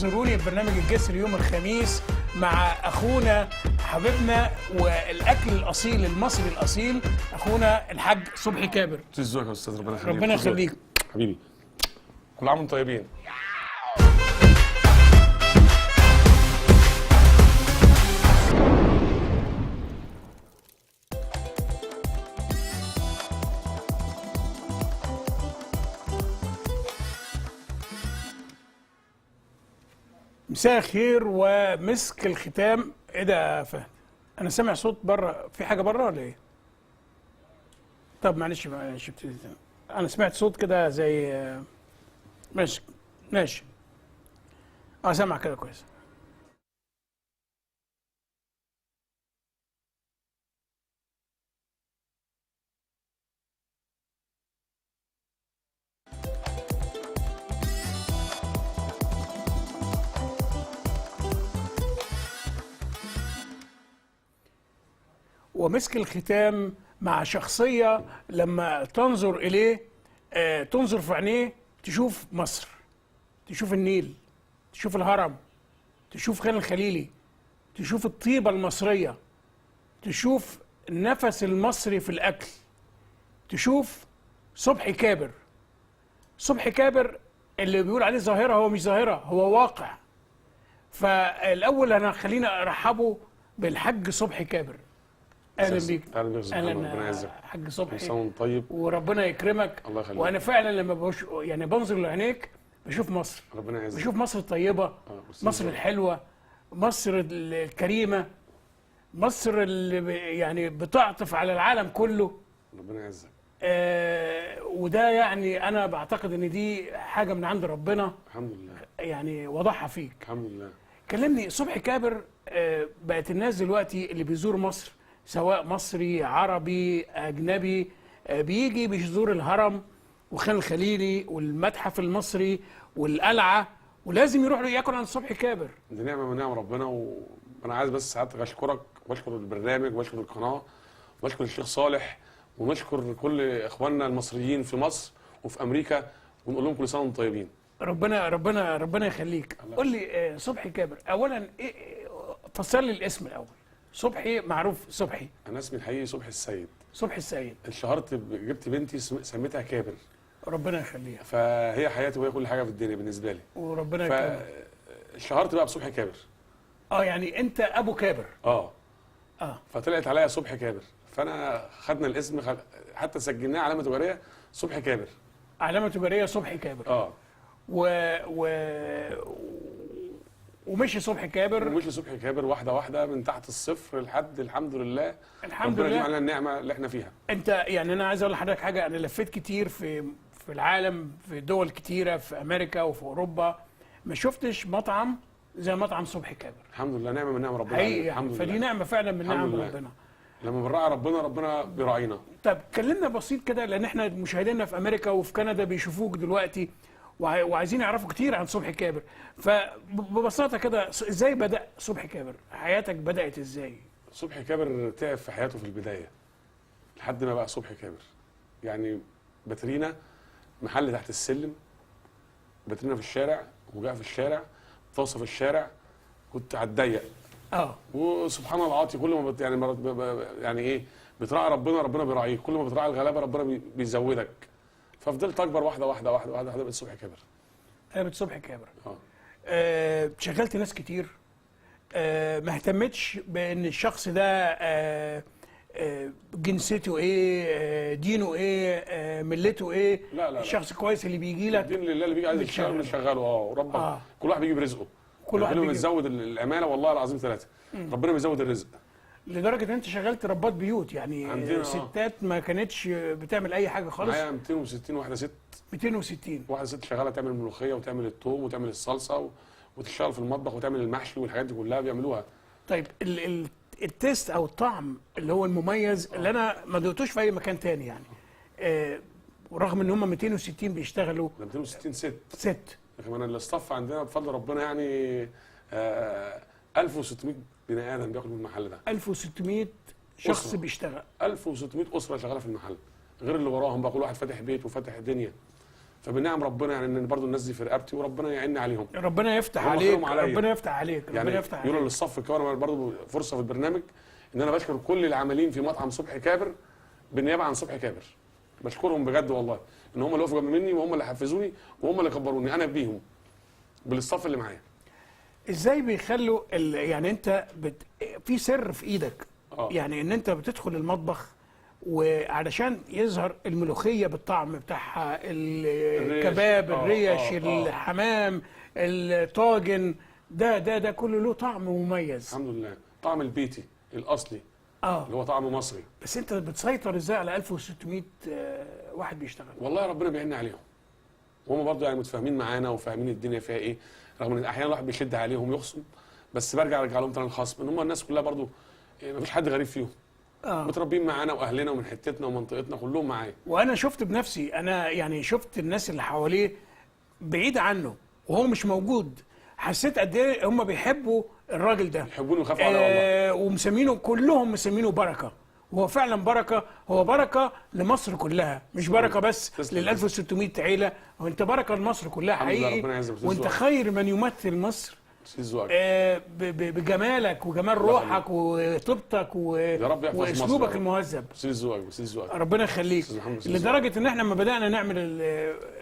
انتظروني في برنامج الجسر يوم الخميس مع اخونا حبيبنا والاكل الاصيل المصري الاصيل اخونا الحاج صبحي كابر. ازيك يا استاذ؟ ربنا يخليك. ربنا يخليك حبيبي. كل عام وانتم طيبين. مساء الخير ومسك الختام. ايه ده يا فهد؟ انا سامع صوت بره، في حاجه بره ولا ايه؟ طب معلش انا سمعت صوت كده زي ماشي ماشي. سامع كده كويس. ومسك الختام مع شخصية لما تنظر إليه تنظر في عينيه تشوف مصر، تشوف النيل، تشوف الهرم، تشوف خان الخليلي، تشوف الطيبة المصرية، تشوف النفس المصري في الأكل، تشوف صبحي كابر. صبحي كابر اللي بيقول عليه ظاهرة هو مش ظاهرة، هو واقع. فالأول أنا خلينا أرحبه بالحاج صبحي كابر. اهلا بيك. اهلا بيك. ربنا يعزك حاج صبحي. انسان طيب وربنا يكرمك. الله يخليك. وانا فعلا لما يعني بنظر لعينيك بشوف مصر. ربنا يعزك. بشوف مصر الطيبه، مصر الحلوه، مصر الكريمه، مصر اللي يعني بتعطف على العالم كله. ربنا يعزك. وده يعني انا بعتقد ان دي حاجه من عند ربنا. الحمد لله. يعني وضعها فيك. الحمد لله. كلمني صبحي كابر. بقت الناس دلوقتي اللي بيزور مصر سواء مصري عربي اجنبي بيجي بيزور الهرم وخان الخليلي والمتحف المصري والقلعه ولازم يروح ياكل عند صبحي كابر. دي نعمه من نعم ربنا، وانا عايز بس ساعتك اشكرك واشكر البرنامج واشكر القناه واشكر الشيخ صالح ونشكر كل اخواننا المصريين في مصر وفي امريكا ونقول لهم كل سنه وانتم طيبين. ربنا يخليك. قول لي صبحي كابر اولا فسر لي الاسم الاول. صبحي معروف صبحي. انا اسمي الحقيقي صبحي السيد. صبحي السيد. اتشهرت جبت بنتي سميتها كابر. ربنا يخليها. فهي حياتي وهي كل حاجه في الدنيا بالنسبه لي. وربنا يكرمك. فاتشهرت بقى بصبحي كابر. يعني انت ابو كابر. فطلعت عليا صبحي كابر، فانا خدنا الاسم حتى سجلناه علامه تجاريه صبحي كابر. علامه تجاريه صبحي كابر. ومشي صبحي كابر. ومشي صبحي كابر واحده واحده من تحت الصفر لحد الحمد لله. الحمد لله. ربنا يجمع النعمه اللي احنا فيها. انت يعني انا عايز اقول لحضرتك حاجه. انا لفيت كتير في العالم، في دول كتيره في امريكا وفي اوروبا، ما شفتش مطعم زي مطعم صبحي كابر. الحمد لله. نعمه من نعم ربنا. حقيقي الحمد لله. فدي نعمه فعلا من نعم ربنا. لما بنراعي ربنا بيراعينا. طب كلمنا بسيط كده لان احنا مشاهدينا في امريكا وفي كندا بيشوفوك دلوقتي وعايزين يعرفوا كتير عن صبحي كابر. فببساطه كده ازاي بدأ صبحي كابر؟ حياتك بدأت ازاي؟ صبحي كابر تعب في حياته في البدايه لحد ما بقى صبحي كابر. يعني باترينا محل تحت السلم، باترينا في الشارع، وجاء في الشارع، طاسه في الشارع، كنت على الضيق. وسبحان الله العاطي كل ما يعني ايه بتراعي ربنا بيراعيك، كل ما بتراعي الغلابه ربنا بيزودك. ففضلت اكبر واحده واحده واحده واحده واحده بقيت صبحي كابر. بقيت صبحي كابر. شغلت ناس كتير. ما اهتمتش بان الشخص ده جنسيته ايه، دينه ايه، ملته ايه. لا. الشخص كويس اللي بيجي لك الدين لله، اللي بيجي عايز يشتغل بنشغله. وربنا كل واحد بيجي برزقه. كل واحد بيزود العماله والله العظيم 3. ربنا بيزود الرزق. لدرجه ان انت شغلت ربات بيوت يعني ستات ما كانتش بتعمل اي حاجه خالص. معايا 260 واحده ست. 260 واحده ست شغاله تعمل الملوخيه وتعمل الثوم وتعمل الصلصه وتشتغل في المطبخ وتعمل المحشي والحاجات دي كلها بيعملوها. طيب التيست او الطعم اللي هو المميز اللي انا ما دقتوش في اي مكان تاني يعني. ورغم ان هم 260 بيشتغلوا. 260 ست. لكن الاستاف عندنا بفضل ربنا يعني 1600 بني ادم بياكلوا من المحل ده. 1600 شخص أسرة. بيشتغل. 1600 اسره شغاله في المحل غير اللي وراهم بقى، كل واحد فاتح بيت وفاتح دنيا. فبنعم ربنا يعني ان برضو الناس دي في رقبتي وربنا يعيني عليهم. ربنا يفتح هم عليك، خيرهم عليا. ربنا يفتح عليك، يعني ربنا يفتح عليك. يقولوا للصف الكاميرا برضو فرصه في البرنامج ان انا بشكر كل العاملين في مطعم صبحي كابر بالنيابه عن صبحي كابر. بشكرهم بجد والله ان هم اللي وقفوا جنب مني وهم اللي حفزوني وهم اللي كبروني انا بيهم بالصف اللي معايا. ازاي بيخلوا يعني انت في سر في ايدك، يعني ان انت بتدخل المطبخ وعلشان يظهر الملوخيه بالطعم بتاعها، الكباب، الريش، الحمام، الطاجن، ده كله له طعم مميز. الحمد لله، طعم البيتي الاصلي اللي هو طعم مصري. بس انت بتسيطر ازاي على 1600 واحد بيشتغل؟ والله ربنا بيعيننا عليهم وهم برضه يعني متفاهمين معانا وفاهمين الدنيا فيها ايه، رغم ان احيانا الواحد بيشد عليهم يخصم، بس برجع ارجع لهم تاني الخصم ان هم الناس كلها برضه مفيش حد غريب فيهم. متربيين معانا واهلنا ومن حتتنا ومنطقتنا كلهم معايا. وانا شفت بنفسي، انا يعني شفت الناس اللي حواليه بعيد عنه وهو مش موجود، حسيت قد ايه هم بيحبوا الراجل ده، يحبوني ويخافوا عليا والله. ومسمينه كلهم مسمينه بركه، وهو فعلا بركه، هو بركه لمصر كلها، مش بركه بس لل 1600 عيله، وانت بركه لمصر كلها حقيقي، وانت خير من يمثل مصر بجمالك وجمال روحك وطيبتك واسلوبك المهذب. ربنا يخليك. لدرجه ان احنا لما بدانا نعمل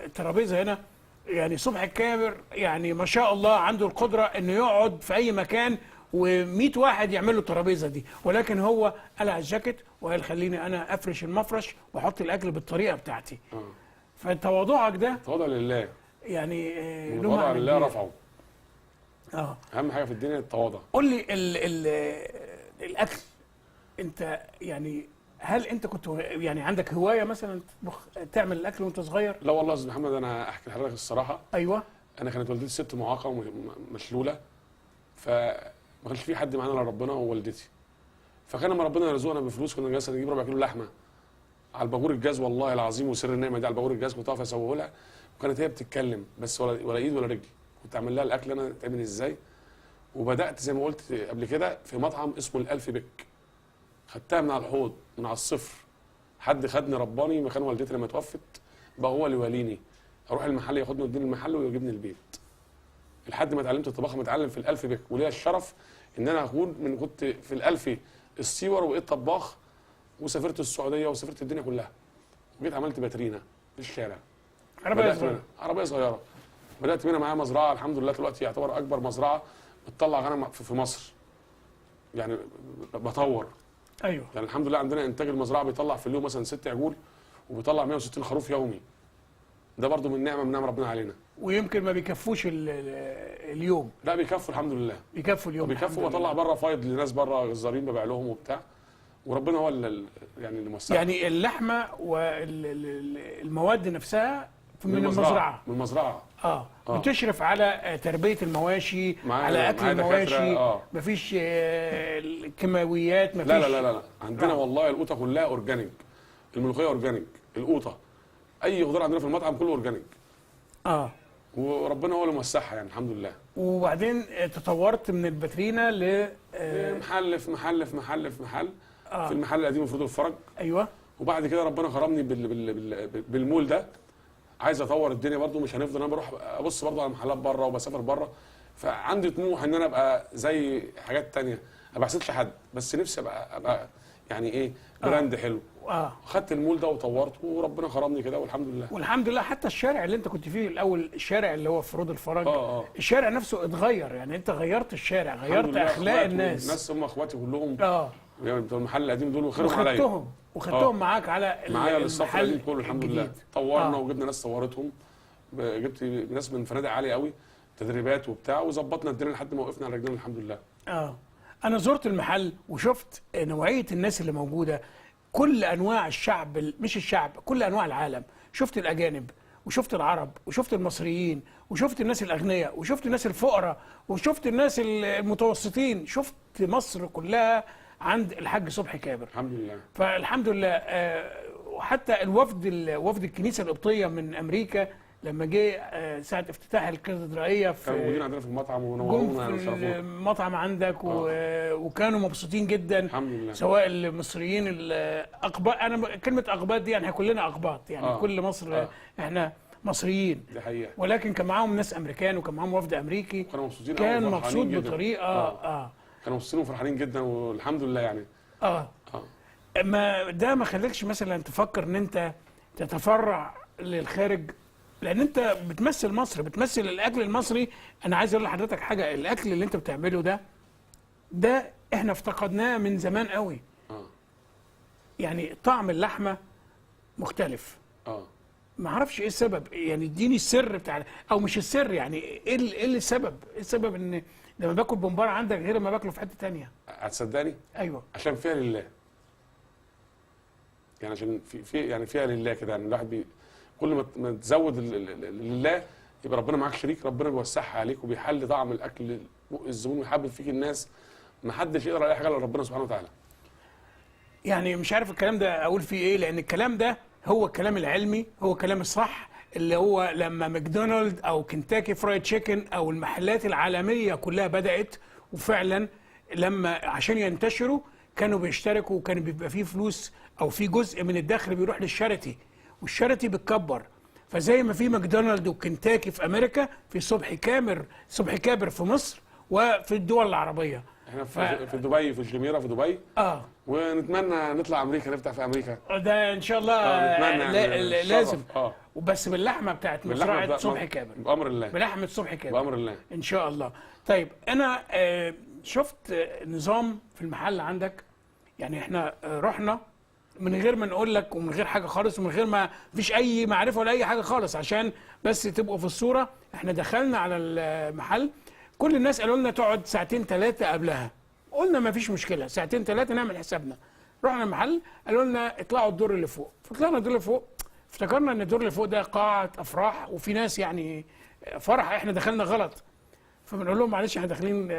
الترابيزه هنا، يعني صبحي الكابر يعني ما شاء الله عنده القدره انه يقعد في اي مكان و100 واحد يعمل له الترابيزه دي، ولكن هو قلع الجاكيت وقال خليني انا افرش المفرش واحط الاكل بالطريقه بتاعتي. فتواضعك ده تواضع لله، يعني تواضع لله رفعه. اهم حاجه في الدنيا التواضع. قول لي الاكل، انت يعني هل انت كنت يعني عندك هوايه مثلا تعمل الاكل وانت صغير؟ لا والله يا استاذ محمد، انا احكي لحضرتك الصراحه. ايوه. انا كانت والدتي ست معاقه ومشلوله، فما كانش في حد معانا الا ربنا ووالدتي. فكان لما ربنا يرزقنا بفلوس كنا مثلا نجيب ربع كيلو لحمه على الباجور الجاز، والله العظيم وسر النعمه دي، على الباجور الجاز كنت اقف اسويه لها، وكانت هي بتتكلم بس ولا ايد ولا رجل، كنت اعمل لها الاكل انا تعمل ازاي. وبدات زي ما قلت قبل كده في مطعم اسمه الالف بك، خدتها من على الحوض من على الصفر، حد خدني رباني مكان والدتي لما توفت، بقى هو اللي يواليني، اروح المحل ياخدني يوديني المحل ويجيبني البيت، لحد ما اتعلمت الطباخه، متعلم في الالف بك، وليا الشرف ان انا اكون كنت في الالف السيور وبقيت طباخ، وسافرت السعوديه وسافرت الدنيا كلها، وجيت عملت باترينا في الشارع، عربيه صغيره، بدات منها معايا مزرعه، الحمد لله دلوقتي يعتبر اكبر مزرعه بتطلع غنم في مصر، يعني بطور. ايوه. يعني الحمد لله عندنا انتاج المزرعه بيطلع في اليوم مثلا 6 عجول وبيطلع 160 خروف يومي، ده برضو من نعمه من نعم ربنا علينا. ويمكن ما بيكفوش اليوم. لا بيكفوا الحمد لله، بيكفوا اليوم، بيكفوا، وبطلع بره فايض لناس بره جزارين ببيع لهم وبتاع، وربنا هو اللي يعني اللي موسع. يعني اللحمه والمواد نفسها من المزرعه. من المزرعه. بتشرف على تربيه المواشي، على اكل المواشي، مفيش كيماويات، مفيش. لا عندنا والله القوطه كلها اورجانيك، الملوخيه اورجانيك، القوطه، اي خضار عندنا في المطعم كله اورجانيك. وربنا هو اللي موسعها يعني الحمد لله. وبعدين تطورت من الباترينا ل محل في محل في محل في محل. في المحل القديم في رود الفرج. ايوه. وبعد كده ربنا كرمني بالمول ده، عايز اطور الدنيا برضو، مش هنفضل انا بروح ابص برضو على محلات بره وبسافر بره، فعندي طموح ان انا ابقى زي حاجات تانية، ما بحسدش حد، بس نفسي ابقى يعني ايه براند حلو. خدت المول ده وطورته وربنا كرمني كده والحمد لله. والحمد لله. حتى الشارع اللي انت كنت فيه الاول، الشارع اللي هو في رود الفرج، الشارع نفسه اتغير، يعني انت غيرت الشارع، غيرت اخلاق الناس هم اخواتي كلهم يعني بتوع المحل القديم دول وخيرهم عليا، وخدتهم معاك معايا للصف القديم كله الحمد لله. طورنا وجبنا ناس صورتهم، جبت ناس من فنادق عاليه قوي تدريبات وبتاع، وظبطنا الدنيا لحد ما وقفنا على رجلنا الحمد لله. انا زرت المحل وشفت نوعيه الناس اللي موجوده، كل انواع الشعب، مش الشعب، كل انواع العالم، شفت الاجانب وشفت العرب وشفت المصريين وشفت الناس الاغنياء وشفت الناس الفقراء وشفت الناس المتوسطين، شفت مصر كلها عند الحاج صبحي كابر الحمد لله. فالحمد لله. وحتى وفد الكنيسه القبطيه من امريكا لما جه ساعه افتتاح الكاتدرائيه كانوا موجودين عندنا في المطعم ونورونا وشرفونا المطعم عندك وكانوا مبسوطين جدا الحمد لله، سواء المصريين الاقباط. انا كلمه اقباط دي يعني كلنا اقباط، يعني كل مصر احنا مصريين، دي حقيقه. ولكن كان معاهم ناس امريكان وكان معاهم وفد امريكي، كانوا مبسوطين كان أوي مبسوط وفرحانين جداً. بطريقه كانوا مبسوطين وفرحانين جدا والحمد لله يعني. اه اه ما ده ما خليكش مثلا تفكر ان انت تتفرع للخارج، لان انت بتمثل مصر، بتمثل الاكل المصري. انا عايز اقول لحضرتك حاجه، الاكل اللي انت بتعمله ده احنا افتقدناه من زمان قوي. اه يعني طعم اللحمه مختلف، اه ما اعرفش ايه السبب، يعني اديني السر بتاع، او مش السر، يعني ايه السبب، ايه السبب ان لما باكل بمبار عندك غير ما باكله في حته تانية؟ هتصدقني؟ ايوه عشان فيها لله. يعني عشان في يعني فيها لله كده، يعني الواحد كل ما تزود لله يبقى ربنا معاك شريك، ربنا بيوسعها عليك وبيحل طعم الاكل الزبون ويحبب فيك الناس. ما حدش يقدر على اي حاجه الا ربنا سبحانه وتعالى. يعني مش عارف الكلام ده اقول فيه ايه، لان الكلام ده هو الكلام العلمي، هو الكلام الصح، اللي هو لما ماكدونالد او كنتاكي فرايد تشيكن او المحلات العالميه كلها بدات، وفعلا لما عشان ينتشروا كانوا بيشتركوا، وكان بيبقى فيه فلوس او في جزء من الدخل بيروح للشاريتي، والشاريتي بتكبر. فزي ما في ماكدونالد وكنتاكي في امريكا، في صبحي كابر في مصر وفي الدول العربيه. احنا في دبي، في الجميره في دبي. ونتمنى نطلع امريكا، نفتح في امريكا. ده ان شاء الله. نتمنى يعني لازم. اه وبس باللحمه بتاعت مزرعه صبحي كابر، بامر الله، بلحمه صبحي كابر بامر الله ان شاء الله. طيب انا شفت نظام في المحل عندك، يعني احنا رحنا من غير ما نقول لك ومن غير حاجه خالص ومن غير ما فيش اي معرفه ولا اي حاجه خالص، عشان بس تبقوا في الصوره. احنا دخلنا على المحل، كل الناس قالوا لنا تقعد ساعتين ثلاثه قبلها، قلنا ما فيش مشكله، ساعتين ثلاثه نعمل حسابنا. رحنا المحل قالوا لنا اطلعوا الدور اللي فوق، فطلعنا الدور اللي فوق، افتكرنا ان الدور اللي فوق ده قاعه افراح وفي ناس يعني فرح، احنا دخلنا غلط. فبنقول لهم معلش احنا داخلين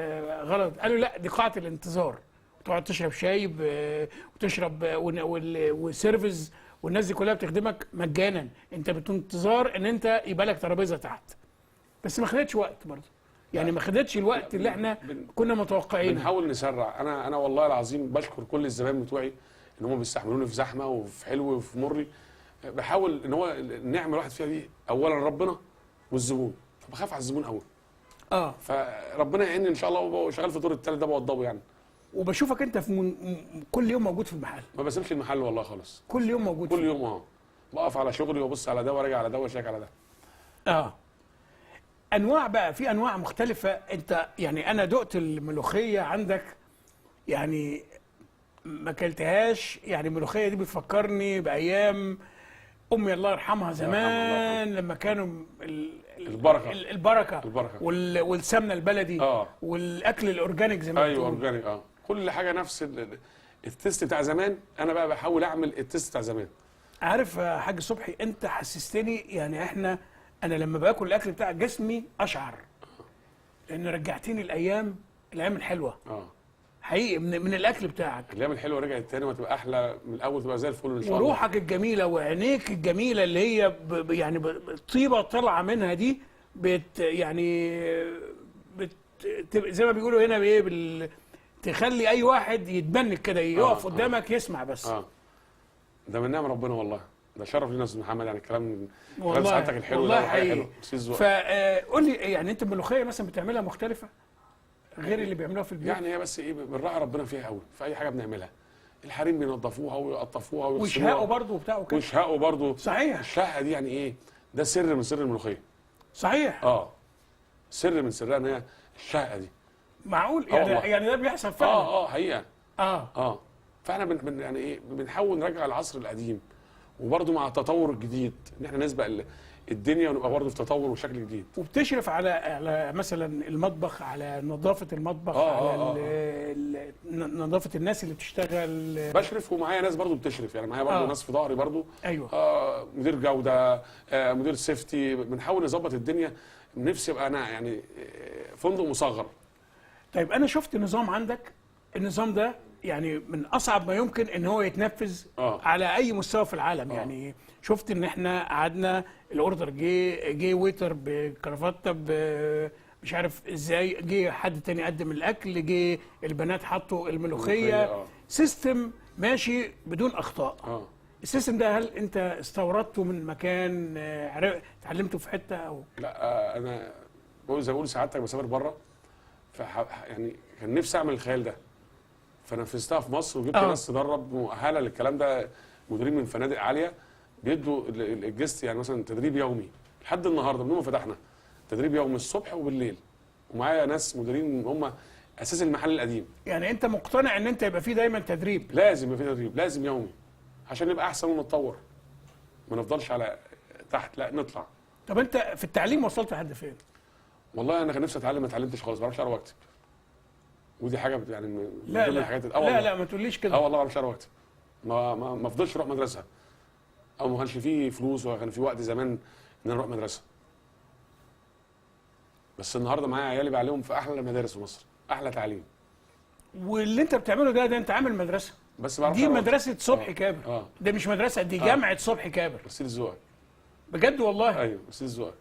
غلط. قالوا لا دي قاعه الانتظار، تقعد تشرب شاي وتشرب وسيرفيس، والناس دي كلها بتخدمك مجانا، انت بتنتظر ان انت يبقى لك ترابيزه تحت. بس ما خدتش وقت برضه، يعني ما خدتش الوقت اللي احنا كنا متوقعينه. بنحاول نسرع. انا والله العظيم بشكر كل الزبائن بتوعي ان هم بيستحملوني في زحمه وفي حلو وفي مري. بحاول ان هو النعمه الواحد فيها دي اولا ربنا والزبون، فبخاف على الزبون قوي. فربنا يعيني ان شاء الله، وبقى شغال في الدور الثالث ده بوضبه يعني. وبشوفك انت في كل يوم موجود في المحل. ما بسيبش المحل والله خالص، كل يوم موجود كل يوم. بقف على شغلي وابص على ده وارجع على ده واشيك على ده. انواع بقى، في انواع مختلفه. انت يعني انا دقت الملوخيه عندك، يعني ما اكلتهاش، يعني الملوخيه دي بتفكرني بايام امي الله يرحمها زمان، لما كانوا البركه والسمنه البلدي والاكل الاورجانيك زي ما ايوه اورجانيك. كل حاجه نفس التست بتاع زمان. انا بقى بحاول اعمل التست بتاع زمان. عارف يا حاج صبحي، انت حسستني، يعني انا لما باكل الاكل بتاع جسمي اشعر، لان رجعتني الايام الحلوه. حقيقي من الاكل بتاعك. الايام الحلوه رجعت تاني وتبقى احلى من الاول، تبقى زي الفل ان شاء الله. وروحك الجميله وعينيك الجميله اللي هي يعني الطيبه طالعه منها دي، زي ما بيقولوا هنا بايه، تخلي اي واحد يتبنك كده، يقف قدامك يسمع بس. ده من نعم ربنا والله، ده شرف لنا يا استاذ محمد، يعني كلام سعادتك الحلو والله ده حاجه حلوه. فقول لي يعني انت الملوخيه مثلا بتعملها مختلفه غير اللي بيعملوها في البيت؟ يعني هي بس ايه، بنراعي ربنا فيها قوي في اي حاجه بنعملها. الحريم بينظفوها ويقطفوها ويشهقوا برضه وبتاع وكده. ويشهقوا برضه. صحيح. الشهقه دي يعني ايه؟ ده سر من سر الملوخيه. صحيح. سر من سرها ان هي الشهقه دي. معقول؟ يعني ده بيحصل فعلا؟ حقيقه. فاحنا يعني ايه، بنحاول نرجع العصر القديم، وبرضه مع التطور الجديد، ان احنا نسبق الدنيا ونبقى برضه في تطور وشكل جديد. وبتشرف على مثلا المطبخ، على نظافه المطبخ، على نظافه الناس اللي بتشتغل. بشرف ومعايا ناس برضه بتشرف، يعني معايا برضه ناس في ظهري برضه. ايوه. مدير جوده، مدير سيفتي، بنحاول نظبط الدنيا. نفسي ابقى انا يعني فندق مصغر. طيب انا شفت نظام عندك، النظام ده يعني من اصعب ما يمكن ان هو يتنفذ على اي مستوى في العالم. يعني شفت ان احنا قعدنا الاوردر جه ويتر بكرافته مش عارف ازاي، جه حد تاني قدم الاكل، جه البنات حطوا الملوخيه، سيستم ماشي بدون اخطاء. السيستم ده هل انت استوردته من مكان، اتعلمته في حته او؟ لا انا زي ما بقول سعادتك بسافر بره، يعني كان نفسي اعمل الخيال ده، فنفذتها في مصر وجبت ناس تدرب مؤهله للكلام ده، مديرين من فنادق عاليه بيدوا الجست يعني مثلا تدريب يومي لحد النهارده من يوم ما فتحنا، تدريب يومي الصبح وبالليل، ومعايا ناس مديرين هم اساس المحل القديم. يعني انت مقتنع ان انت يبقى فيه دايما تدريب؟ لازم يبقى في تدريب، لازم يومي عشان نبقى احسن ونتطور، ما نفضلش على تحت، لا نطلع. طب انت في التعليم وصلت لحد فين؟ والله انا كان نفسي اتعلم، ما اتعلمتش خالص، ما بعرفش اقرا واكتب، ودي حاجه يعني من لا ضمن لا الحاجات لا لا ما تقوليش كده. والله ما بعرفش اقرا واكتب، ما فضلش اروح مدرسه، او ما كانش فيه فلوس ولا كان في وقت زمان ان انا اروح مدرسه. بس النهارده معايا عيالي بعلمهم في احلى مدارس في مصر، احلى تعليم. واللي انت بتعمله ده انت عامل مدرسه، بس بعرف دي أقرأ مدرسه صبحي كابر. ده مش مدرسه، دي جامعه صبحي كابر. بس دي ذوقك. بجد والله. ايوه بس دي ذوقك.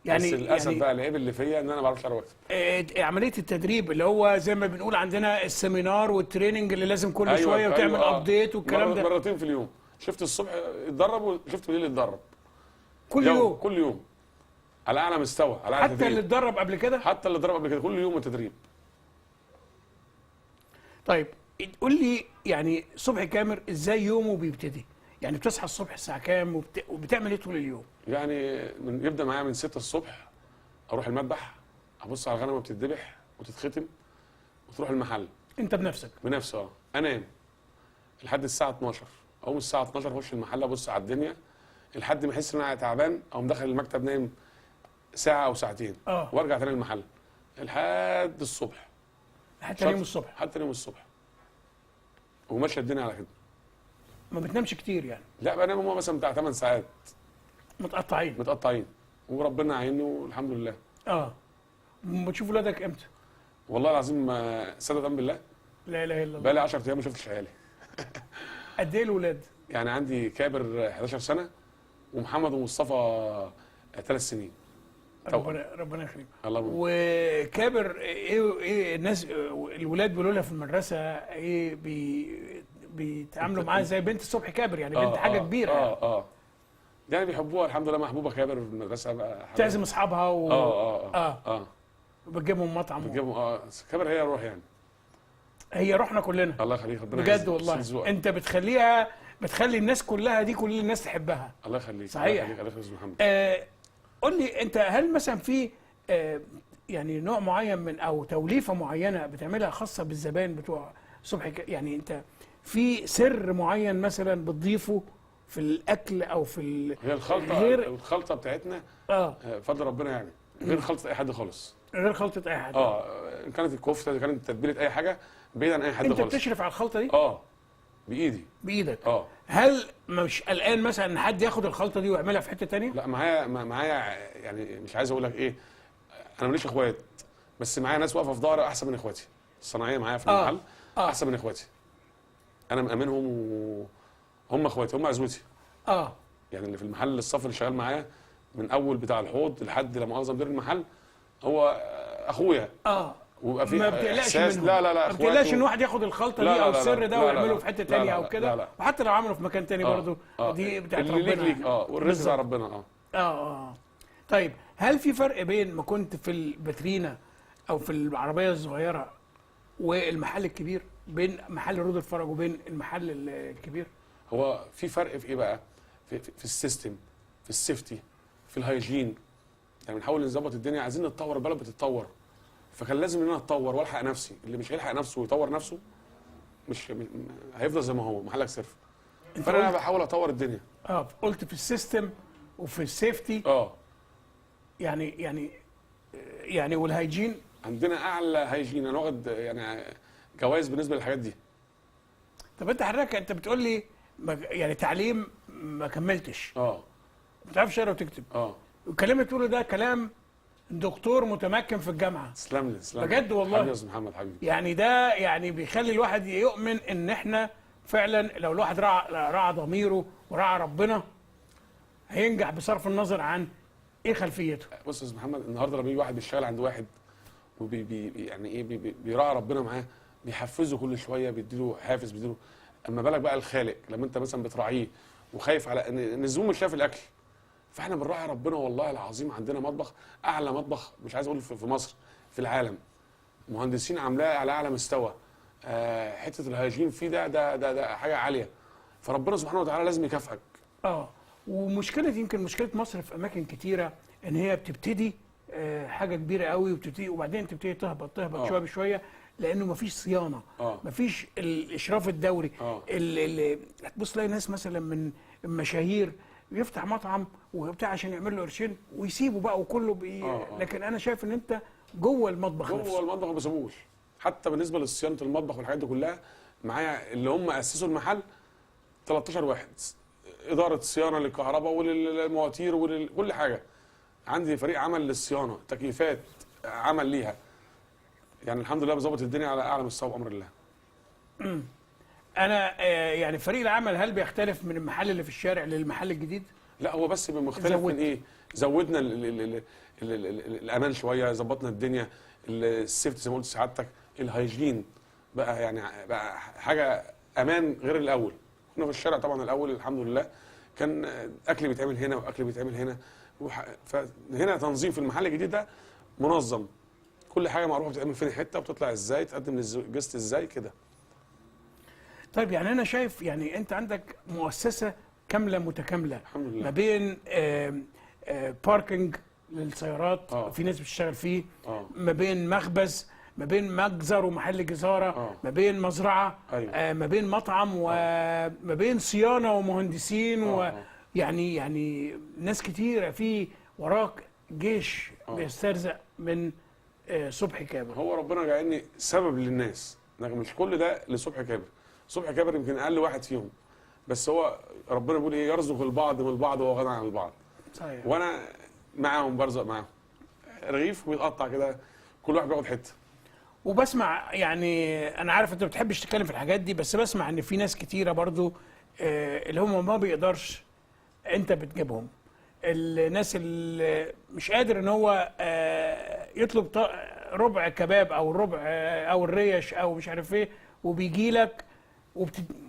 يعني بس للاسف يعني بقى العيب اللي فيا ان انا ما بعرفش اقرا واكتب. عمليه التدريب اللي هو زي ما بنقول عندنا السيمينار والتريننج اللي لازم كل شويه وتعمل ابديت والكلام ده. مرتين في اليوم، شفت الصبح يتدرب وشفت بالليل يتدرب. كل يوم كل يوم على اعلى مستوى، على اعلى حتى تدريب. اللي اتدرب قبل كده؟ حتى اللي اتدرب قبل كده كل يوم التدريب. طيب قول لي يعني صبحي كامر ازاي يومه بيبتدي؟ يعني بتصحى الصبح الساعه كام وبتعمل ايه طول اليوم؟ يعني يبدا معايا من 6 الصبح، اروح المذبح، ابص على الغنم بتتذبح وتتختم وتروح المحل. انت بنفسك؟ بنفسي انام لحد الساعه 12، اقوم الساعه 12 اخش المحل ابص على الدنيا لحد ما احس ان انا تعبان، اقوم داخل المكتب نايم ساعه او ساعتين وارجع تاني المحل لحد الصبح، لحد تاني يوم الصبح. حتى تاني يوم الصبح، وماشيه الدنيا على كده. ما بتنامش كتير يعني؟ لا بنام هو مثلا بتاع 8 ساعات متقطعين وربنا يعيني والحمد لله. بتشوف ولادك امتى؟ والله العظيم صدقا بالله لا اله الا الله بقالي 10 ايام ما شفتش عيالي. قد ايه الولاد؟ يعني عندي كابر 11 سنه ومحمد ومصطفى 3 سنين. ربنا يخليك. الله يبارك. وكابر ايه الناس الولاد بيقولوا لها في المدرسه ايه بيتعاملوا معاها زي بنت صبحي كابر يعني بنت حاجه كبيره يعني. يعني بيحبوها الحمد لله، محبوبه كابر في المدرسه بقى. تعزم اصحابها بتجيبهم مطعم بتجيبهم كابر هي روح يعني. هي روحنا كلنا. الله يخليك ربنا بجد والله. انت بتخلي الناس كلها دي كل الناس تحبها. الله يخليك. صحيح. الله يخليك يا محمد. قول لي انت هل مثلا في يعني نوع معين من او توليفه معينه بتعملها خاصه بالزبائن بتوع صبحي يعني انت في سر معين مثلا بتضيفه في الاكل او في هي الخلطه الخلطه بتاعتنا فضل ربنا يعني غير خلطه اي حد خالص. غير خلطه اي حد. ان كانت الكفته، ان كانت تتبيله اي حاجه بعيد عن اي حد خالص. انت بتشرف على الخلطه دي؟ بايدك. هل مش قلقان مثلا ان حد ياخد الخلطه دي ويعملها في حته ثانيه؟ لا معايا يعني مش عايز اقول لك ايه، انا ماليش اخوات بس معايا ناس واقفه في ظهري احسن من اخواتي. الصناعيه معايا في المحل احسن من اخواتي. انا مأمنهم وهم اخواتي، هم عزوتي. يعني اللي في المحل الصف اللي شغال معايا من اول بتاع الحوض لحد لما مؤاخذه مدير المحل هو اخويا. ويبقى في ما بتقلقش منهم. لا ما بتقلقش ان واحد ياخد الخلطه دي او السر ده ويعمله في حته ثانيه او كده، وحتى لو عمله في مكان ثاني برضه دي بتاعت ربنا. ليك والرزق بتاع ربنا. طيب هل في فرق بين ما كنت في الباترينا او في العربيه الصغيره والمحل الكبير، بين محل رود الفرج وبين المحل الكبير؟ هو في فرق في ايه بقى؟ في السيستم، في السيفتي، في الهيجين. يعني بنحاول نظبط الدنيا، عايزين نتطور، البلد بتتطور، فكان لازم ان انا اتطور والحق نفسي. اللي مش هيلحق نفسه ويطور نفسه مش هيفضل زي ما هو محلك صرف. فانا بحاول اطور الدنيا. قلت في السيستم وفي السيفتي. يعني والهيجين عندنا اعلى هيجين. انا واخد يعني جوائز بالنسبه للحاجات دي. طب انت حضرتك انت بتقول لي يعني تعليم ما كملتش. ما بتعرفش تقرا وتكتب. والكلام اللي بتقوله ده كلام دكتور متمكن في الجامعه. تسلم لي بجد والله. حبيبي يا استاذ محمد حبيبي. يعني ده يعني بيخلي الواحد يؤمن ان احنا فعلا لو الواحد راعى ضميره وراعى ربنا هينجح بصرف النظر عن ايه خلفيته. بص يا استاذ محمد، النهارده لما بيجي واحد بيشتغل عند واحد يعني ايه بيراعي ربنا معاه، بيحفزه كل شويه، بيديله حافز، بيديله اما بالك بقى الخالق لما انت مثلا بتراعيه وخايف على ان الزبون مش شايف الاكل. فاحنا بنراعي ربنا والله العظيم. عندنا مطبخ، اعلى مطبخ مش عايز اقول في مصر، في العالم. مهندسين عاملاه على اعلى مستوى. حته الهيجين فيه ده حاجه عاليه. فربنا سبحانه وتعالى لازم يكافئك. ومشكله، يمكن مشكله مصر في اماكن كتيره ان هي بتبتدي حاجه كبيره قوي وبتبتدي، وبعدين تبتدي تهبط شويه بشويه، لانه مفيش صيانه، مفيش الاشراف الدوري. هتبص تلاقي ناس مثلا من المشاهير يفتح مطعم وبتاع عشان يعمل له قرشين ويسيبه بقى وكله لكن انا شايف ان انت جوه المطبخ نفسه. جوه المطبخ ما بيسيبوش. حتى بالنسبه لصيانه المطبخ والحاجات دي كلها، معايا اللي هم اسسوا المحل 13 واحد، اداره صيانه للكهرباء وللمواتير ولكل حاجه. عندي فريق عمل للصيانه، تكييفات عمل ليها. يعني الحمد لله بظبط الدنيا على اعلى مستوى بامر الله. انا يعني فريق العمل هل بيختلف من المحل اللي في الشارع للمحل الجديد؟ لا، هو بس مختلف من ايه؟ زودنا الامان شويه، ظبطنا الدنيا، السيفتي زي ما قلت سعادتك، الهيجين بقى، يعني بقى حاجه امان غير الاول. كنا في الشارع طبعا الاول الحمد لله كان اكل بيتعمل هنا واكل بيتعمل هنا، فهنا تنظيم في المحل الجديد ده منظم، كل حاجه معروفه بتتعمل فين حته وبتطلع ازاي، تقدم للجست ازاي كده. طيب يعني انا شايف يعني انت عندك مؤسسه كامله متكامله الحمد لله، ما بين باركينج للسيارات، في ناس بتشتغل فيه، ما بين مخبز، ما بين مجزر ومحل جزاره، ما بين مزرعه، أيوة. ما بين مطعم، وما بين صيانه ومهندسين، يعني ناس كتيره في وراك جيش بيسترزق من صبحي كابر. هو ربنا جعلني سبب للناس، مش كل ده لصبحي كابر. صبحي كابر يمكن اقل واحد فيهم، بس هو ربنا بيقول ايه؟ يرزق البعض من البعض وهو غني عن البعض. صحيح. وانا معاهم، برزق معاهم رغيف ويتقطع كده، كل واحد بياخد حته. وبسمع، يعني انا عارف انت ما بتحبش تتكلم في الحاجات دي، بس بسمع ان في ناس كتيره برضو اللي هم ما بيقدرش انت بتجيبهم، الناس اللي مش قادر ان هو يطلب ربع كباب او ربع او الريش او مش عارف ايه، وبيجي لك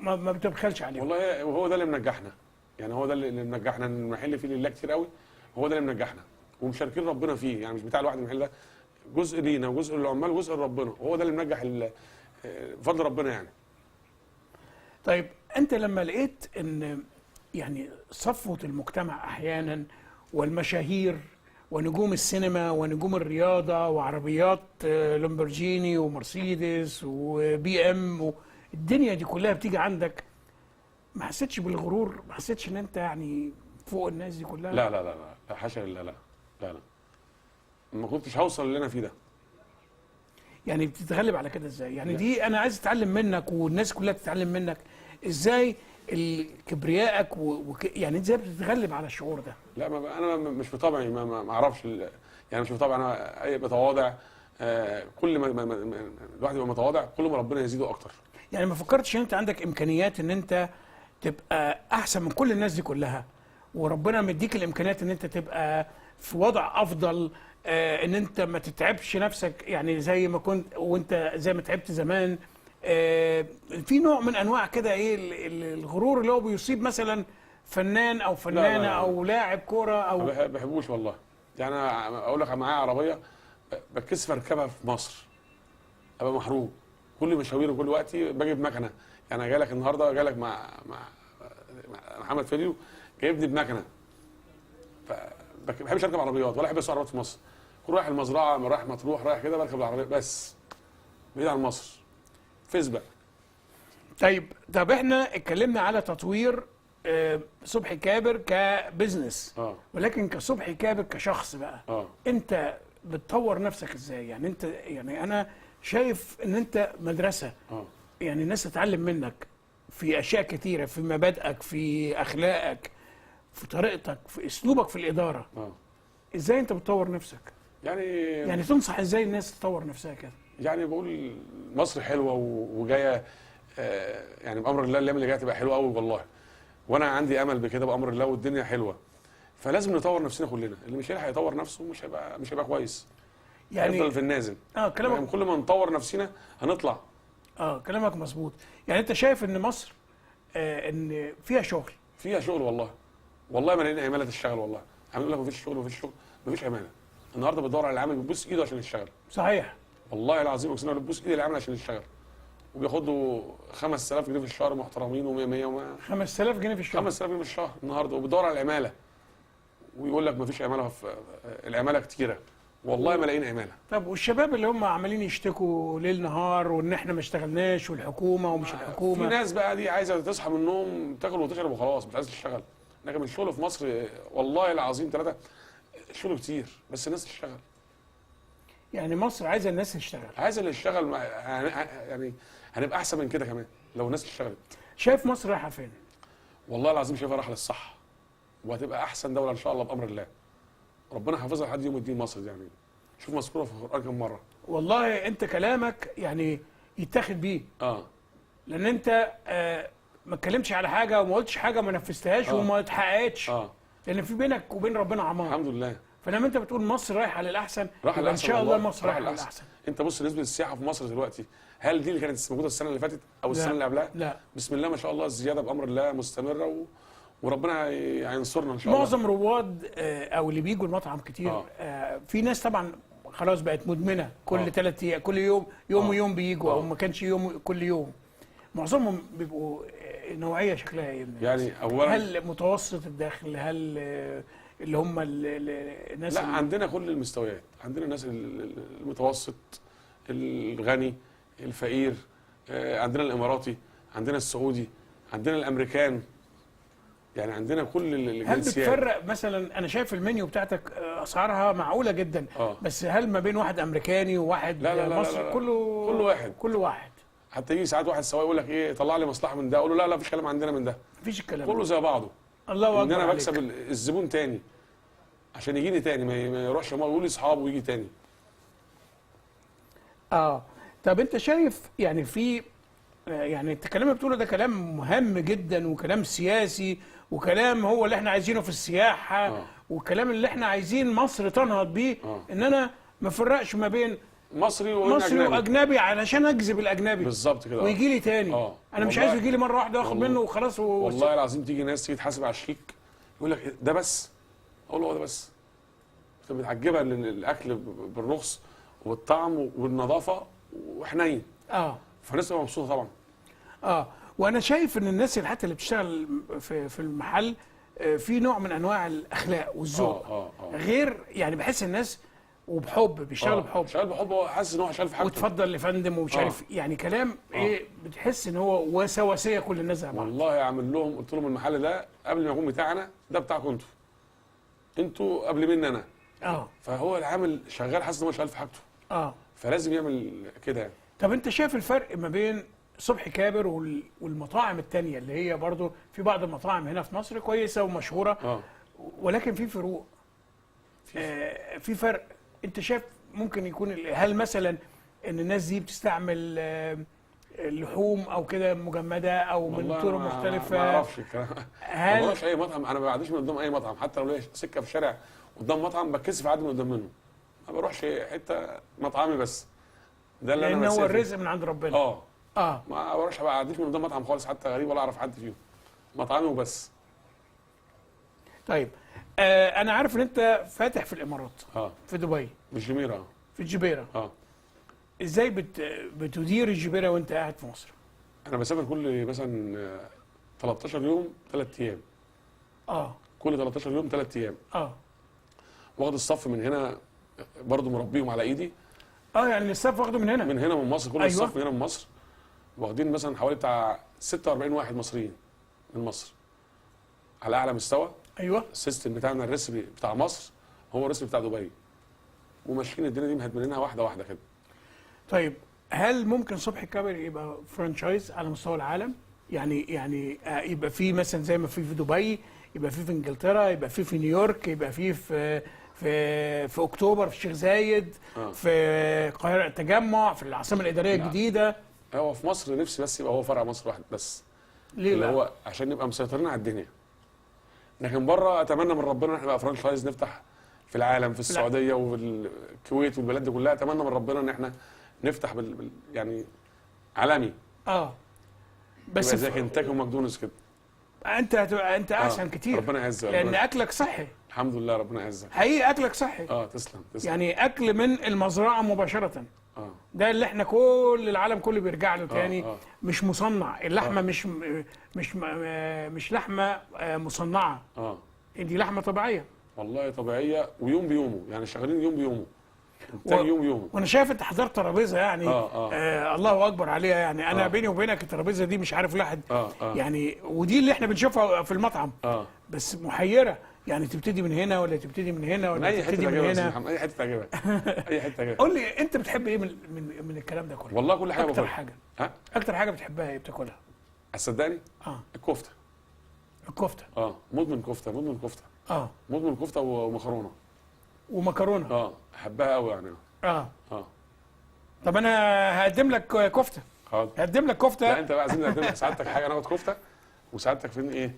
ما بتبخلش عليه. والله وهو ده اللي منجحنا، يعني هو ده اللي منجحنا، ان المحل فيه لله كتير قوي، هو ده اللي منجحنا ومشاركين ربنا فيه. يعني مش بتاع الواحد المحل ده، جزء لينا وجزء للعمال وجزء لربنا، وهو ده اللي منجح بفضل ربنا يعني. طيب انت لما لقيت ان يعني صفوة المجتمع احيانا والمشاهير ونجوم السينما ونجوم الرياضة وعربيات لامبورجيني ومرسيدس وبي ام الدنيا دي كلها بتيجي عندك، ما حسيتش بالغرور؟ ما حسيتش ان انت يعني فوق الناس دي كلها؟ لا لا لا لا، حاشا لله، لا لا لا، ما كنتش هوصل اللي انا فيه ده. يعني بتتغلب على كده ازاي؟ يعني دي انا عايز اتعلم منك والناس كلها تتعلم منك ازاي كبريائك يعني ازاي بتتغلب على الشعور ده؟ لا، انا مش بطبعي، ما اعرفش يعني مش بطبعي انا بتواضع. كل ما الواحد يبقى متواضع كل ما ربنا يزيده اكتر. يعني ما فكرتش ان انت عندك امكانيات ان انت تبقى احسن من كل الناس دي كلها، وربنا مديك الامكانيات ان انت تبقى في وضع افضل، ان انت ما تتعبش نفسك يعني زي ما كنت وانت زي ما تعبت زمان؟ في نوع من انواع كده ايه الغرور اللي هو بيصيب مثلا فنان او فنانه لا لا لا. او لاعب كوره او ما بحبوش والله. يعني انا اقول لك معايا عربيه بتكسف اركبها في مصر، ابقى محروق. كل مشاوير وكل وقتي بجيب مكنه. يعني جاي لك النهارده، جاي لك مع محمد فيديو جايبني بمكنه. ما بحبش اركب عربيات ولا احب اسوق عربيات في مصر. كل رايح المزرعه، رايح مطروح، رايح كده بركب العربيه بس، بعيد عن مصر، فيسبق. طب احنا اتكلمنا على تطوير صبحي كابر كبزنس، ولكن كصبحي كابر كشخص بقى، انت بتطور نفسك ازاي؟ يعني انت، يعني انا شايف ان انت مدرسه، يعني الناس تتعلم منك في اشياء كتيره، في مبادئك، في اخلاقك، في طريقتك، في اسلوبك في الاداره. ازاي انت بتطور نفسك؟ يعني تنصح ازاي الناس تطور نفسها كده؟ يعني بقول مصر حلوه وجايه، يعني بامر الله الايام اللي جايه تبقى حلوه قوي والله، وانا عندي امل بكده بامر الله، والدنيا حلوه. فلازم نطور نفسنا كلنا، اللي مش هيلحق يطور نفسه مش هيبقى كويس، يعني هيفضل في النازل. كلامك يعني كل ما نطور نفسنا هنطلع. كلامك مظبوط. يعني انت شايف ان مصر ان فيها شغل. فيها شغل والله. والله ما لقينا عماله تشتغل والله. عم يقول لك مفيش شغل مفيش شغل. مفيش عماله. النهارده بتدور على العامل بيبوس ايده عشان يشتغل. صحيح. والله العظيم اقسم بالله بيبوس ايد العامل عشان يشتغل. وبياخدوا 5000 جنيه في الشهر محترمين و100 100 وما 5000 جنيه في الشهر. 5000 جنيه في الشهر النهارده وبيدور على العماله. ويقول لك مفيش عماله العماله كتيره. والله ما لاقيين عماله. طب والشباب اللي هم عمالين يشتكوا ليل نهار وان احنا ما اشتغلناش والحكومه ومش الحكومه. في ناس بقى دي عايزه تصحى من النوم تاكل وتشرب وخلاص مش عايزه تشتغل. لكن الشغل في مصر والله العظيم 3 الشغل كتير بس الناس تشتغل. يعني مصر عايزه الناس تشتغل. عايزه اللي يشتغل يعني هنبقى احسن من كده كمان لو الناس اشتغلت. شايف مصر رايحه فين؟ والله العظيم شايفها رايحه للصح وهتبقى احسن دوله ان شاء الله بامر الله. ربنا حافظها لحد يوم الدين مصر دي يعني. شوف مذكوره في القران كم مره. والله انت كلامك يعني يتاخد بيه. لان انت ما اتكلمتش على حاجه وما قلتش حاجه ما نفذتهاش وما اتحققتش. لان في بينك وبين ربنا عمار. الحمد لله. فلما انت بتقول مصر رايحه للاحسن رايحه للاحسن ان شاء الله مصر رايحه للاحسن. انت بص نسبه السياحه في مصر دلوقتي هل دي اللي كانت موجوده السنه اللي فاتت او السنه اللي قبلها؟ لا. بسم الله ما شاء الله الزياده بامر الله مستمره وربنا هينصرنا ان شاء الله. معظم رواد او اللي بيجوا المطعم كتير في ناس طبعا خلاص بقت مدمنه كل 3 ايام كل يوم ويوم بيجوا او ما كانش يوم كل يوم. معظمهم بيبقوا نوعيه شكلها ايه؟ يعني اولا هل متوسط الدخل؟ هل اللي هم الناس لا عندنا كل المستويات. عندنا الناس المتوسط الغني الفقير عندنا الاماراتي عندنا السعودي عندنا الامريكان يعني عندنا كل الجنسيات. هل بتفرق مثلا انا شايف المنيو بتاعتك اسعارها معقوله جدا بس هل ما بين واحد امريكاني وواحد مصري؟ لا. كل واحد حتى يجي ساعات واحد سواق يقول لك ايه طلع لي مصلحه من ده اقول له لا مفيش كلام عندنا من ده. مفيش الكلام كله زي بعضه. الله اكبر ان انا عليك. بكسب الزبون تاني عشان يجيني تاني ما يروحش يقول لاصحابه ويجي تاني. طب انت شايف يعني في يعني الكلام اللي بتقوله ده كلام مهم جدا وكلام سياسي وكلام هو اللي احنا عايزينه في السياحه والكلام اللي احنا عايزين مصر تنهض بيه ان انا ما افرقش ما بين مصري واجنبي علشان اجذب الاجنبي بالظبط كده ويجي لي تاني. انا مش عايزه يجي لي مره واحده واخد منه وخلاص والله العظيم تيجي ناس تيجي تحاسب على الشيك يقول لك ده بس اقول له هو ده بس. فبتعجبها الاكل بالرخص والطعم والنظافه وحنين. فالناس تبقى مبسوطه طبعا. وانا شايف ان الناس اللي حتى اللي بتشتغل في المحل في نوع من انواع الاخلاق والذوق. غير يعني بحس الناس وبحب بيشتغلوا بحب. شغال بحب هو حاسس ان هو شغال في حاجته. وتفضل يا فندم ومش عارف يعني كلام ايه بتحس ان هو وسواسيه كل الناس زي بعض. والله اعمل لهم قلت لهم المحل ده قبل ما يكون بتاعنا ده بتاعكم انتوا قبل مني انا. فهو العامل شغال حاسس ان هو شغال في حاجته. فلازم يعمل كده يعني. طب انت شايف الفرق ما بين صبحي كابر والمطاعم التانية اللي هي برضو في بعض المطاعم هنا في مصر كويسه ومشهوره ولكن في فروق في فرق. انت شايف ممكن يكون هل مثلا ان الناس دي بتستعمل لحوم او كده مجمده او من طرق مختلفه؟ ما اعرفش الكلام. ما بروحش اي مطعم. انا ما بعديش من قدام اي مطعم حتى لو ليا سكه في الشارع قدام مطعم بتكسف اعدي من قدام منه. ما بروحش حته مطعمي بس ده اللي لان هو الرزق من عند ربنا. ما بروحش ما اعديش من قدام مطعم خالص حتى غريب ولا اعرف حد فيهم. مطعمي وبس. طيب انا عارف ان انت فاتح في الامارات في دبي في الجميره في الجبيره. ازاي بتدير الجبيره وانت قاعد في مصر؟ انا بسافر كل مثلا 13 يوم 3 ايام. كل 13 يوم 3 ايام. واخد الصف من هنا برضو مربيهم على ايدي. يعني الصف واخده من هنا من مصر. كل الصف من هنا من مصر. واخدين مثلا حوالي بتاع 46 واحد مصريين من مصر على اعلى مستوى. السيستم بتاعنا الرسمي بتاع مصر هو الرسمي بتاع دبي وماشيين الدنيا دي مهدمينها واحده واحده كده. طيب هل ممكن صبحي كابر يبقى فرانشايز على مستوى العالم؟ يعني يبقى في مثلا زي ما في دبي يبقى في انجلترا يبقى في نيويورك يبقى في اكتوبر في الشيخ زايد في القاهره التجمع في العاصمه الاداريه الجديده. هو في مصر نفسي بس يبقى هو فرع مصر واحد بس. ليه اللي هو عشان نبقى مسيطرين على الدنيا. لكن بره اتمنى من ربنا ان احنا نبقى فرانشايز نفتح في العالم في السعوديه وفي الكويت والبلاد دي كلها. اتمنى من ربنا ان احنا نفتح يعني عالمي. بس تبقى زي كنتاكي وماكدونالدز كده. انت احسن كتير، ربنا يعزك. لان اكلك صحي. الحمد لله، ربنا يعزك. حقيقي اكلك صحي. تسلم تسلم. يعني اكل من المزرعه مباشره. اه ده اللي احنا كل العالم كله بيرجع له تاني. آه. مش مصنع اللحمه. مش لحمه مصنعه. دي لحمه طبيعيه. والله طبيعيه، ويوم بيومه، يعني شغالين يوم بيومه، تاني يوم بيومه. وانا شايف انت حضرت ترابيزه يعني. الله اكبر عليها يعني. انا بيني وبينك الترابيزه دي مش عارف الواحد يعني، ودي اللي احنا بنشوفها في المطعم. بس محيره يعني، تبتدي من هنا ولا تبتدي من هنا ولا اي تبتدي حته من تعجبك، هنا. اي حته تعجبك. اي حته تعجبك. قول لي انت بتحب ايه من الكلام ده كله؟ والله كل حاجه اكتر باكلها. حاجه. ها؟ اكتر حاجه بتحبها ايه بتاكلها؟ صدقني الكفته. الكفته. مدمن كفته، مدمن كفته. مدمن كفته ومكرونه. ومكرونه. احبها قوي يعني. طب انا هقدم لك كفته. حاضر. هقدم لك كفته. لا انت بقى عايزين نقدم لك سعادتك حاجه، ناخد كفته وسعادتك فين ايه؟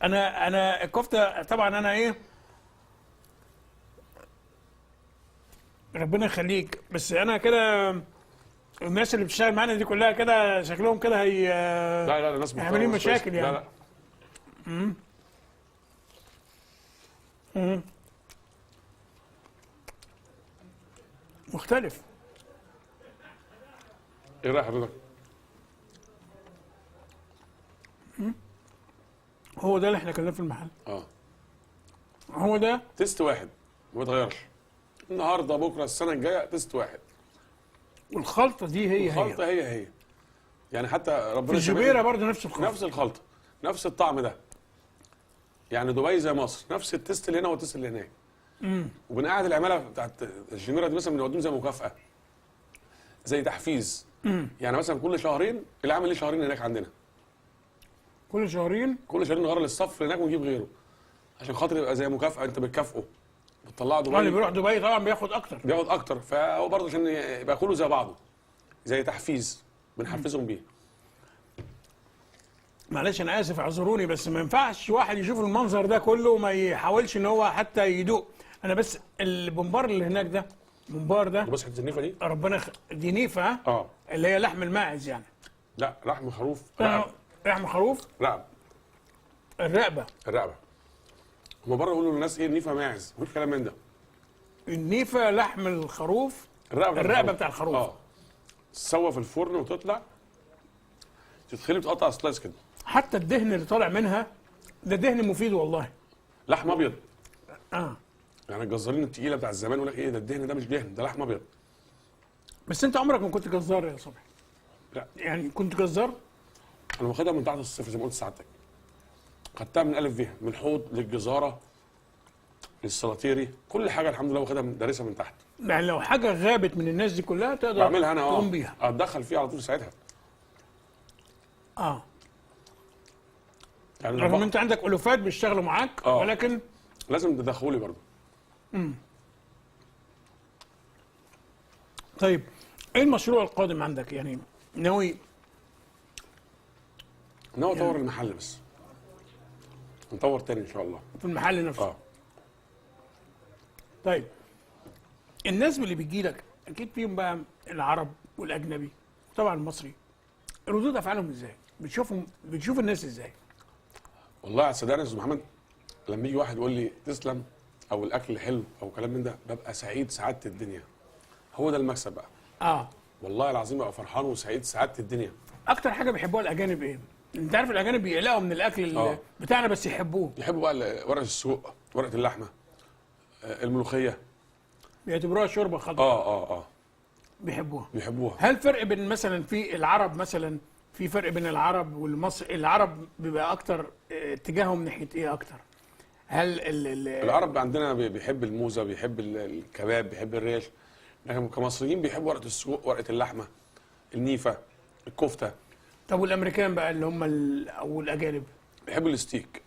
انا الكفته طبعا انا ايه، ربنا يخليك. بس انا كده الناس اللي بتشتغل معانا دي كلها كده شكلهم كده هي لا الناس عاملين مشاكل يعني. لا مختلف. ايه رايك حضرتك؟ هو ده اللي احنا كنا في المحل. هو ده تيست واحد ما بيتغيرش، النهارده بكره السنه الجايه تيست واحد. والخلطه دي هي الخلطه هي يعني، حتى ربنا في الجبيره برضه نفس الخلطه، نفس الخلطه، نفس الطعم ده. يعني دبي زي مصر، نفس التيست اللي هنا والتيست اللي هناك. وبنقعد العماله بتاعت الجميره دي مثلا بنوديهم زي مكافاه، زي تحفيز. يعني مثلا كل شهرين العامل ليه شهرين هناك عندنا. كل شهرين نغير الصف هناك ونجيب غيره، عشان خاطر يبقى زي مكافاه، انت بتكافئه، بتطلعه دبي. اللي بيروح دبي طبعا بياخد اكتر. فهو برضه عشان يبقى كله زي بعضه، زي تحفيز بنحفزهم بيه. معلش انا اسف اعذروني، بس ما ينفعش واحد يشوف المنظر ده كله وما يحاولش ان هو حتى يدوق. انا بس البمبار اللي هناك ده، البمبار ده بص حته النيفه دي، ربنا دي نيفه. اللي هي لحم الماعز يعني. لا لحم خروف. لحم خروف. الرقبه. هم بره يقولوا للناس ايه النيفه ماعز، وايه الكلام من ده؟ النيفه لحم الخروف، الرقبه بتاع الخروف. تسوى في الفرن وتطلع تتخلي بتقطع سلايس كده. حتى الدهن اللي طالع منها ده دهن مفيد والله. لحم ابيض. يعني الجزارين التقيله بتاع الزمان يقول لك ايه ده الدهن ده مش دهن، ده لحم ابيض. بس انت عمرك ما كنت جزار يا صبحي؟ لا. يعني كنت جزار؟ انا واخدها من تحت الصفر زي ما قلت سعادتك. خدتها من الف ب، من الحوض للجزاره للسلاطيري، كل حاجه الحمد لله واخدها دارسها من تحت. يعني لو حاجه غابت من الناس دي كلها تقدر بعملها انا. تقوم بيها. اتدخل فيها على طول ساعتها. يعني رغم انت عندك الوفات بيشتغلوا معاك. ولكن لازم تدخلي برضه. طيب ايه المشروع القادم عندك؟ يعني ناوي اطور المحل، بس نطور تاني ان شاء الله في المحل نفسه. طيب الناس اللي بتجي لك اكيد فيهم بقى العرب والاجنبي وطبعا المصري، ردود افعالهم ازاي؟ بتشوف الناس ازاي؟ والله صدقني يا استاذ محمد، لما يجي واحد يقول لي تسلم او الاكل حلو او كلام من ده، ببقى سعيد سعاده الدنيا. هو ده المكسب بقى. والله العظيم ببقى فرحان وسعيد سعاده الدنيا. اكتر حاجه بيحبوها الاجانب ايه؟ انت عارف الاجانب بيقلقوا من الاكل بتاعنا بس يحبوه. يحبوا بقى ورقه السوق، ورقه اللحمه، الملوخيه، بيعتبروها شوربه خضراء. بيحبوها. هل فرق بين مثلا في العرب، مثلا في فرق بين العرب والمصري؟ العرب بيبقى اكتر اتجاههم ناحيه ايه اكتر؟ هل العرب عندنا بيحب الموزه، بيحب الكباب، بيحب الريش. لكن كمصريين بيحبوا ورقه السوق، ورقه اللحمه، النيفه، الكفته. طب والامريكان بقى اللي هم او الاجانب؟ بيحبوا الستيك.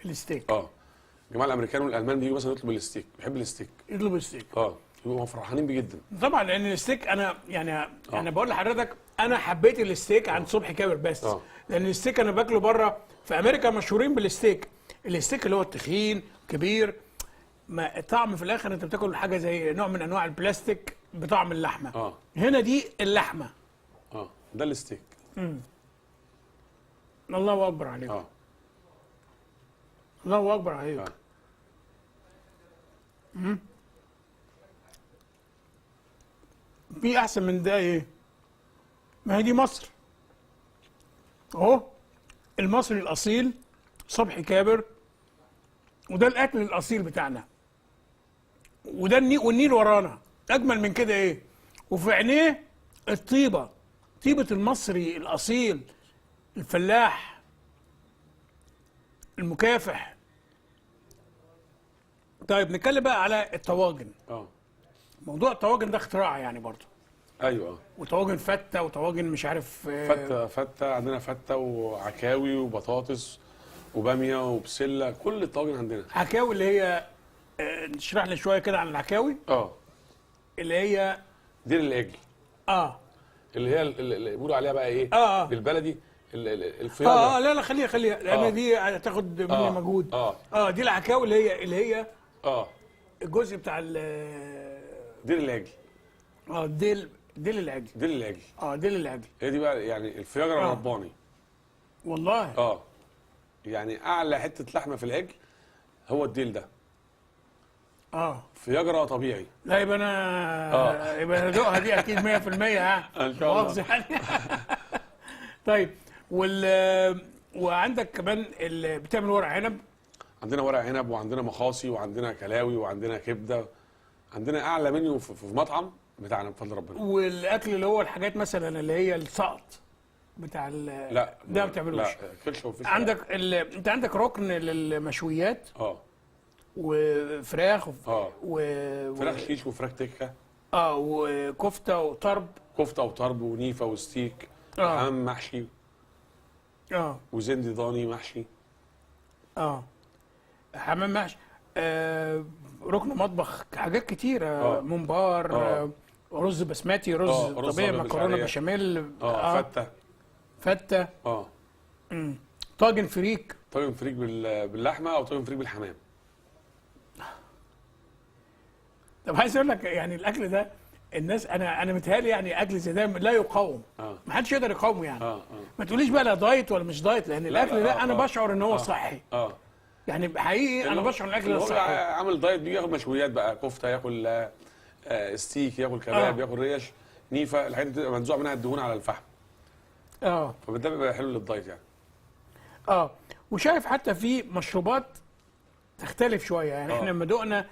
الجماعه الامريكان والالمان بيجوا مثلا يطلبوا الستيك، بيحب الستيك. يطلبوا الستيك. يبقوا فرحانين بيه جدا. طبعا لان الستيك انا يعني انا بقول لحضرتك انا حبيت الستيك عند صبحي كابر بس. لان الستيك انا باكله بره في امريكا مشهورين بالستيك، الستيك اللي هو التخين كبير، ما طعم في الاخر انت بتاكل حاجه زي نوع من انواع البلاستيك بطعم اللحمه. هنا دي اللحمه. ده الستيك. الله اكبر عليك. اه الله اكبر عليك. في احسن من ده ايه؟ ما هي دي مصر اهو، المصري الاصيل صبحي كابر، وده الاكل الاصيل بتاعنا، وده النيل، والنيل ورانا، اجمل من كده ايه؟ وفي عينيه الطيبه، طيبه المصري الاصيل الفلاح المكافح. طيب نتكلم بقى على الطواجن. اه موضوع الطواجن ده اختراع يعني برضه. ايوه وطواجن فته وطواجن مش عارف فته عندنا، فته وعكاوي وبطاطس وباميه وبسله، كل الطواجن عندنا. عكاوي اللي هي نشرح لي شويه كده عن العكاوي. اللي هي دير العجل، اللي هي اللي بيقولوا عليها بقى ايه بالبلدي الفياضه. لا خليها لان دي هتاخد مني مجهود. دي العكاوي اللي هي الجزء بتاع دير العجل. ديل العجل. ديل العجل. هي دي بقى يعني الفياجرا الرباني. والله يعني اعلى حته لحمه في العجل هو الديل ده. فياجرا طبيعي. لا يبقى انا يبقى انا ادوقها دي اكيد 100%. ان شاء الله يعني. طيب وعندك كمان اللي بتعمل ورق عنب. عندنا ورق عنب وعندنا مخاصي وعندنا كلاوي وعندنا كبده. عندنا اعلى منيو في مطعم بتاعنا بفضل ربنا. والاكل اللي هو الحاجات مثلا اللي هي السقط بتاع لا ده ما بتعملوش. لا كرشه وفيش. انت عندك ركن للمشويات. وفراخ فراخ شيش وفراخ تكه. وكفته وطرب. كفته وطرب ونيفه وستيك. حمام محشي. وزندي ضاني محشي. حمام محشي. ركن مطبخ حاجات كتيره. ممبار. رز بسمتي، رز طبيعي، مكرونه بشاميل. فته. طاجن فريك. طاجن فريك باللحمه او طاجن فريك بالحمام. طب عايز اقول لك يعني الاكل ده الناس انا متهيألي يعني اكل زي ده لا يقاوم. ما حدش يقدر يقاومه يعني. ما تقوليش بقى لا دايت ولا مش دايت، لان الاكل ده انا بشعر ان هو صحي. يعني حقيقي انا بشعر ان الاكل ده صحي. عامل دايت بيجي ياكل مشويات بقى، كفته ياكل ستيك، ياكل كباب، ياكل ريش، نيفه، الحاجات دي بتبقى منزوع منها الدهون على الفحم. فبالتالي بيبقى حلو للدايت يعني. وشايف حتى في مشروبات تختلف شويه يعني. احنا لما دقنا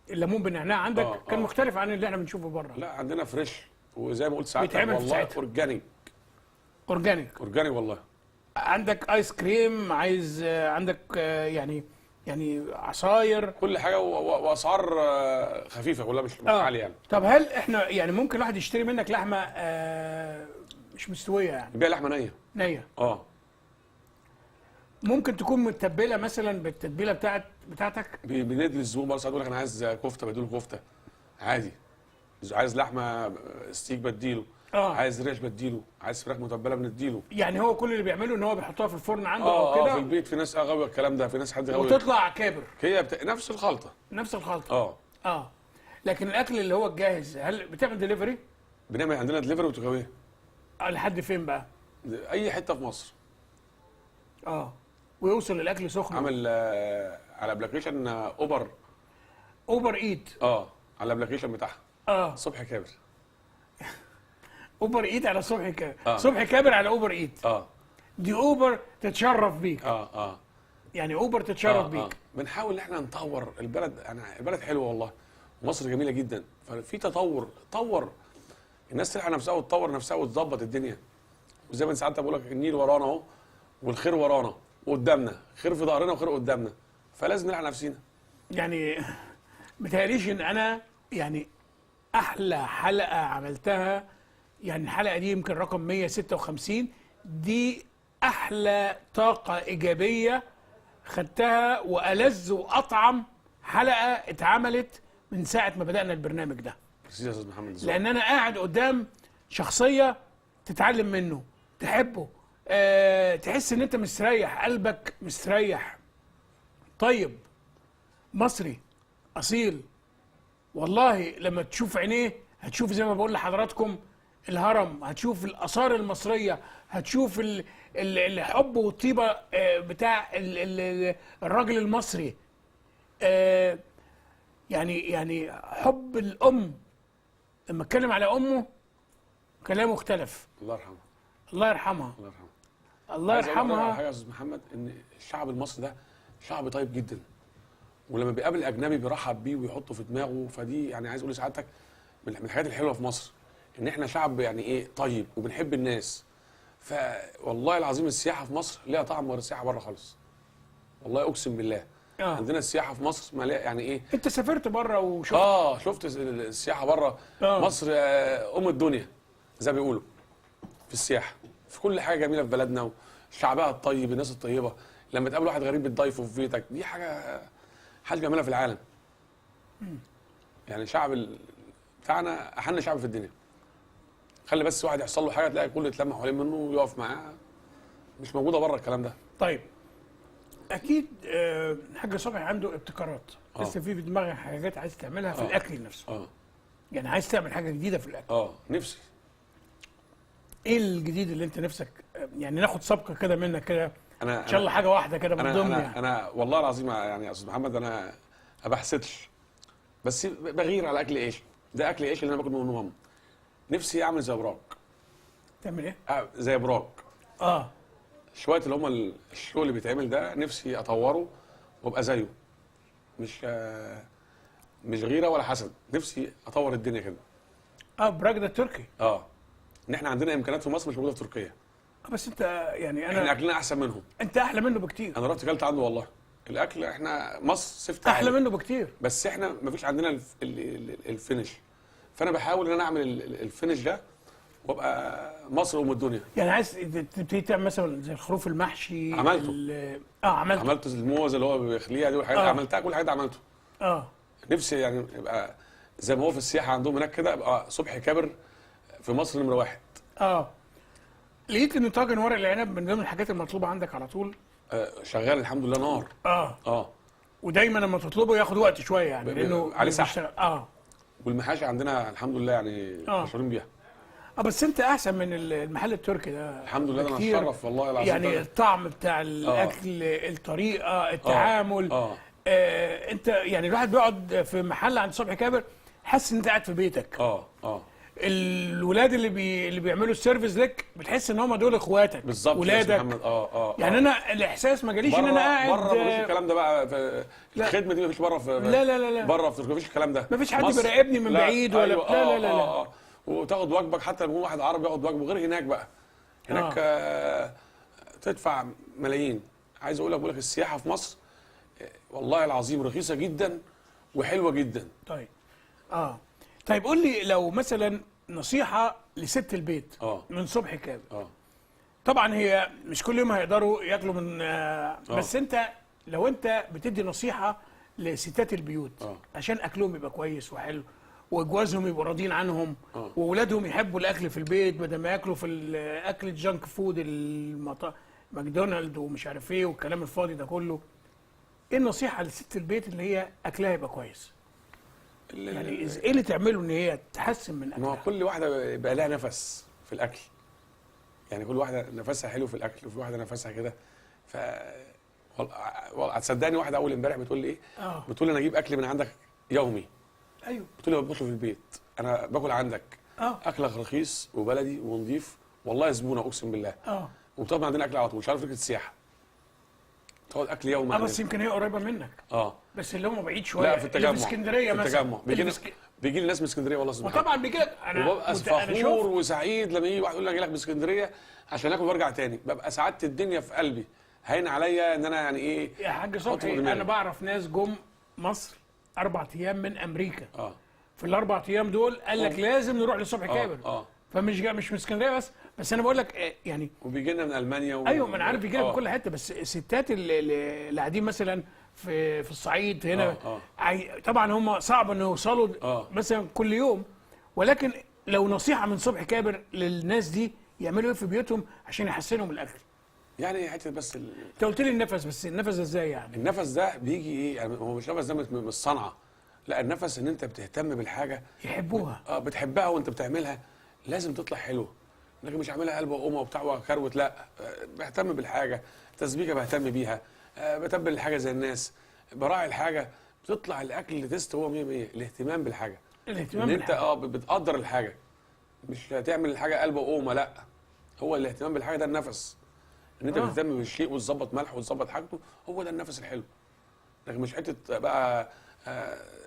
الليمون بالنعناع عندك كان مختلف عن اللي احنا بنشوفه بره. لا عندنا فريش، وزي ما قلت ساعات والله اورجانيك والله. عندك ايس كريم، عندك يعني عصاير، كل حاجه واسعار خفيفه كلها، مش عاليه يعني. طب هل احنا يعني ممكن الواحد يشتري منك لحمه مش مستويه يعني؟ يبيع لحمه نيه. ممكن تكون متبله مثلا بالتتبيله بتاعتك. بندي للزبون بقى ساعات يقول لك انا عايز كفته، بديله كفته عادي. عايز لحمه ستيك بديله. عايز ريش بديله. عايز فراخ متبله بنديله. يعني هو كل اللي بيعمله ان هو بيحطها في الفرن عنده او كده. في البيت. في ناس غاويه الكلام ده، في ناس حد غاوي وتطلع كابر. هي نفس الخلطه. لكن الاكل اللي هو الجاهز هل بتعمل دليفري؟ بنعمل عندنا دليفري وتجاويه. لحد فين بقى؟ اي حته في مصر. ويوصل الاكل سخن. عامل على ابلكيشن اوبر ايت. على الابلكيشن بتاعها. صبحي كابر. اوبر ايت على صبحي كابر. صبحي كابر على اوبر ايت. دي اوبر تتشرف بيك. يعني اوبر تتشرف بيك. بنحاول ان احنا نطور البلد. البلد حلوه والله، مصر جميله جدا، ففي تطور الناس تلحق نفسها وتطور نفسها وتظبط الدنيا. وزي ما ساعات بقول لك النيل ورانا اهو، والخير ورانا وقدامنا، خير في ظهرنا وخير قدامنا، فلازم نلحق نفسينا. يعني متهيأليش ان انا يعني احلى حلقه عملتها، يعني الحلقه دي يمكن رقم 156 دي احلى طاقه ايجابيه خدتها، والذ واطعم حلقه اتعملت من ساعه ما بدانا البرنامج ده. يا استاذ محمد، لان انا قاعد قدام شخصيه تتعلم منه، تحبه، تحس ان انت مستريح، قلبك مستريح، طيب، مصري اصيل. والله لما تشوف عينيه هتشوف زي ما بقول لحضراتكم الهرم، هتشوف الاثار المصريه، هتشوف الحب والطيبه بتاع الراجل المصري. يعني حب الام، لما اتكلم على امه كلامه اختلف. الله يرحمه. الله يرحمها. الله يرحمه. الله عايز أقول لك على يرحمها. حاجه يا استاذ محمد، ان الشعب المصري ده شعب طيب جدا، ولما بيقابل اجنبي بيرحب بيه ويحطه في دماغه. فدي يعني عايز اقول لسعادتك من الحاجات الحلوه في مصر، ان احنا شعب يعني ايه طيب وبنحب الناس. فوالله العظيم السياحه في مصر ليها طعم غير السياحه بره خالص. والله اقسم بالله. عندنا السياحه في مصر ما يعني ايه. انت سافرت بره وشفت؟ شفت السياحه بره. آه. مصر ام الدنيا زي ما بيقولوا في السياحه، في كل حاجه جميله في بلدنا، وشعبها الطيب، الناس الطيبه. لما تقابل واحد غريب بتضيفه في بيتك، دي حاجه جميله في العالم. يعني شعب بتاعنا احن شعب في الدنيا. خلي بس واحد يحصل له حاجه تلاقي كله يتلم حوالين منه ويقف معاه. مش موجوده بره الكلام ده. طيب اكيد الحاج صبحي عنده ابتكارات، لسه في دماغك حاجات عايز تعملها في الاكل نفسه. يعني عايز تعمل حاجه جديده في الاكل. نفسي. ايه الجديد اللي انت نفسك يعني ناخد سابقه كده منك كده؟ انا ان شاء الله حاجه واحده كده من ضمن يعني. انا والله العظيم يعني يا استاذ محمد انا ما بحسدش، بس بغير على اكل عيش. ده اكل عيش اللي انا باكل منه ماما. نفسي اعمل زي براك. تعمل ايه؟ زي براك. اه شويه اللي هم الشغل اللي بيتعمل ده نفسي اطوره وابقى زيه. مش غيره ولا حسد، نفسي اطور الدنيا كده. براك ده تركي. ان احنا عندنا امكانيات في مصر مش موجوده في تركيا. بس انت يعني احنا اكلنا احسن منهم. انت احلى منه بكتير. انا رحت اكلت عنده والله. الاكل احنا مصر سفت احلى عالي. منه بكتير. بس احنا ما فيش عندنا الفينش. فانا بحاول ان انا اعمل الفينش ده وابقى مصر ام الدنيا. يعني عايز تبتدي تعمل مثلا زي الخروف المحشي. عملته. عملت الموز اللي هو بيخليها دي والحاجات عملتها، كل حاجه عملته. نفسي يعني يبقى زي ما هو في السياحه عندهم هناك كده، يبقى صبحي كابر في مصر نمره 1. لقيت ان طاجن ورق العنب من ضمن الحاجات المطلوبه عندك على طول. شغال الحمد لله نار. ودايما لما تطلبه ياخد وقت شويه يعني لانه عليه سحب. والمحاشي عندنا الحمد لله يعني مشهورين بيها. بس انت احسن من المحل التركي ده الحمد لله. انا اتشرف والله العظيم. يعني الطعم بتاع الاكل، الطريقه، التعامل. انت يعني الواحد بيقعد في محل عند صبحي كابر حاسس ان انت قاعد في بيتك. الولاد اللي بيعملوا السيرفيس لك بتحس ان هم دول اخواتك بالظبط. ولادك. يعني انا الاحساس ما جاليش ان انا قاعد بره. مفيش الكلام ده بقى في الخدمه دي. مفيش بره في لا بره في تركيا مفيش الكلام ده. مفيش حد بيراقبني من بعيد ولا لا. وتاخد واجبك حتى لما يكون واحد عربي ياخد واجبه. غير هناك بقى. هناك تدفع ملايين. عايز اقول لك السياحه في مصر والله العظيم رخيصه جدا وحلوه جدا. طيب قول لي لو مثلا نصيحه لست البيت من صبحي كابر. طبعا هي مش كل يوم هيقدروا ياكلوا من بس انت لو انت بتدي نصيحه لستات البيوت عشان اكلهم يبقى كويس وحلو وجوازهم يبقوا راضيين عنهم واولادهم يحبوا الاكل في البيت بدل ما ياكلوا في الاكل الجانك فود ماكدونالد ومش عارف ايه والكلام الفاضي ده كله، ايه النصيحه لست البيت اللي هي اكلها يبقى كويس؟ يعني ايه اللي تعمله ان هي تحسن من اكلها؟ ما هو كل واحده يبقى لها نفس في الاكل. يعني كل واحده نفسها حلو في الاكل وفي واحده نفسها كده. هتصدقني واحده اول امبارح بتقول لي ايه؟ بتقول لي انا اجيب اكل من عندك يومي. ايوه. بتقول لي ما باكله في البيت، انا باكل عندك. اكلك رخيص وبلدي ونضيف والله زبونه اقسم بالله. وطبعا عندنا اكل على طول. مش عارف فكره السياحه تاخد اكل يومي. بس يمكن هي قريبه منك. بس اللي هم بعيد شويه. لا في التجمع. في اسكندريه مثلا. في التجمع بيجي لي ناس من اسكندريه والله سبحان الله. وطبعا بيجي لك انا ببقى فخور وسعيد لما يجي واحد يقول لي اجي لك من اسكندريه عشان اكل وارجع تاني. ببقى سعاده الدنيا في قلبي. هين عليا ان انا يعني ايه يا حاج صبحي. انا بعرف ناس جم مصر 4 ايام من امريكا. في الاربع ايام دول قال لك لازم نروح لصبحي كابر. فمش مش من اسكندريه بس انا بقول لك يعني وبيجي لنا من المانيا ايوه ما انا عارف بيجي لنا من كل حته. بس الستات اللي قاعدين مثلا في الصعيد هنا طبعا هم صعب انه يوصلوا مثلا كل يوم، ولكن لو نصيحه من صبحي كابر للناس دي يعملوا ايه في بيوتهم عشان يحسنوا من الاكل؟ يعني حته بس انت قلت لي النفس، بس النفس ده ازاي يعني؟ النفس ده بيجي ايه يعني؟ هو مش نفس ده من الصنعه. لا النفس ان انت بتهتم بالحاجه يحبوها. بتحبها وانت بتعملها. لازم تطلع حلوه، لكن مش عاملها قلبه وقومه وبتاع وكروت، لا. بهتم بالحاجه، تسبيكه بهتم بيها، بتبل الحاجه زي الناس، براعي الحاجه، بتطلع الاكل اللي تيست هو 100 100. الاهتمام بالحاجه، الاهتمام ان انت بالحاجة. بتقدر الحاجه، مش هتعمل الحاجه قلبه وقومه، لا. هو الاهتمام بالحاجه ده النفس، ان انت بتهتم بالشيء وتظبط ملح وتظبط حاجته، هو ده النفس الحلو. لكن مش حته بقى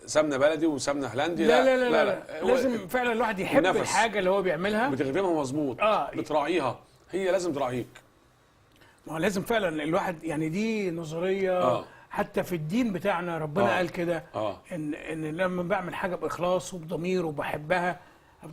سمنه بلدي وسمنه هولندي، لا لا لا لا, لا. هو لازم فعلا الواحد يحب النفس. الحاجه اللي هو بيعملها. بتخدمها مظبوط، بتراعيها، هي لازم تراعيك. ما هو لازم فعلا الواحد، يعني دي نظريه حتى في الدين بتاعنا ربنا قال كده، ان لما بعمل حاجه باخلاص وبضمير وبحبها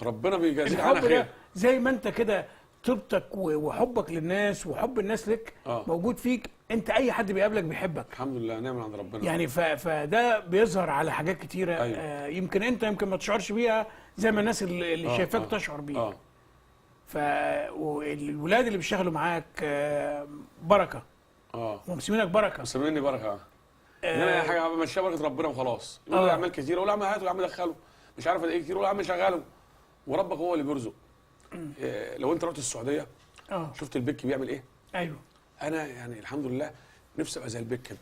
ربنا بيجازيك عنها الحب خير. ده زي ما انت كده طيبتك وحبك للناس وحب الناس لك موجود فيك، انت اي حد بيقابلك بيحبك. الحمد لله، نعم عند ربنا. يعني فده بيظهر على حاجات كتيره. أيوة. يمكن ما تشعرش بيها زي ما الناس اللي شايفاك تشعر بيها. فالولاد اللي بيشتغلوا معاك بركه. ومسمينك بركه. مسميني بركه. ان انا اي حاجه بمشيها بركه ربنا وخلاص. يقول لي اعمال كتير، اقول له يا عم هاته يا عم دخله، مش عارف ايه كتير، اقول له يا عم شغله، وربك هو اللي بيرزق. لو انت رحت السعوديه شفت البك بيعمل ايه؟ ايوه. انا يعني الحمد لله نفسي ابقى زي البك كده.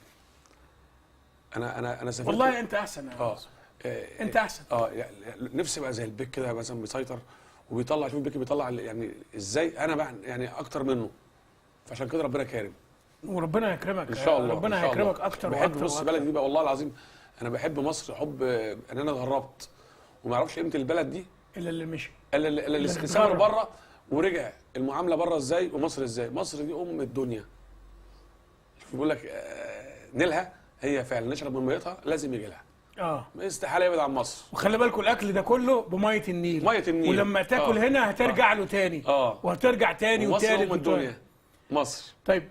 انا سافرت والله انت احسن. انت احسن. يعني نفسي ابقى زي البك كده مثلا بيسيطر وبيطلع. شوف البك بيطلع يعني ازاي، انا بقى يعني اكتر منه. فعشان كده ربنا كارم وربنا يكرمك ان شاء الله. ربنا هيكرمك اكتر بحب واكتر. بص بلدي دي بقى والله العظيم، انا بحب مصر حب ان انا اتغربت وما اعرفش قيمه البلد دي الا اللي مشي، الا اللي سافر بره ورجع. المعامله بره ازاي ومصر ازاي؟ مصر دي ام الدنيا. بيقول لك نيلها، هي فعلا نشرب من ميتها لازم يجي لها. استحاله يبعد عن مصر. وخلي بالكم الاكل ده كله بميه النيل. ميه النيل. ولما تاكل هنا هترجع له تاني. وهترجع تاني وتالت. مصر ام الدنيا. مصر. طيب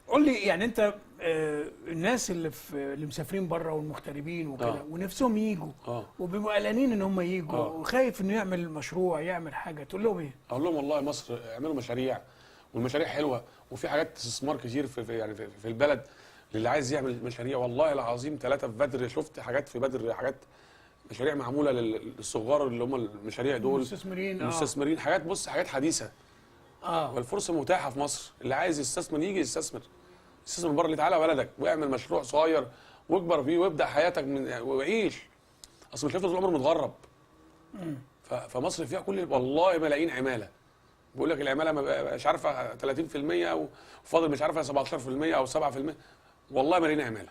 قول لي يعني انت الناس اللي مسافرين بره والمغتربين وكده ونفسهم يجوا وبيبقوا قلقانين ان هم يجوا وخايف انه يعمل مشروع يعمل حاجه، تقول لهم ايه؟ اقول لهم والله مصر اعملوا مشاريع، والمشاريع حلوه، وفي حاجات استثمار كتير يعني في البلد اللي عايز يعمل مشاريع. والله العظيم 3 في بدر شفت حاجات في بدر، حاجات مشاريع معموله للصغار اللي هم المشاريع دول المستثمرين حاجات بص حاجات حديثه. والفرصه متاحه في مصر، اللي عايز يستثمر يجي يستثمر بره. اللي تعالى بلدك واعمل مشروع صغير واكبر فيه وابدا حياتك وعيش. اصل مش هتفضل طول عمرك متغرب. فمصر فيها كل والله ملايين عماله. بقول لك العماله مش عارفه 30% وفاضل مش عارفه 17% او 7%. والله ملايين عماله.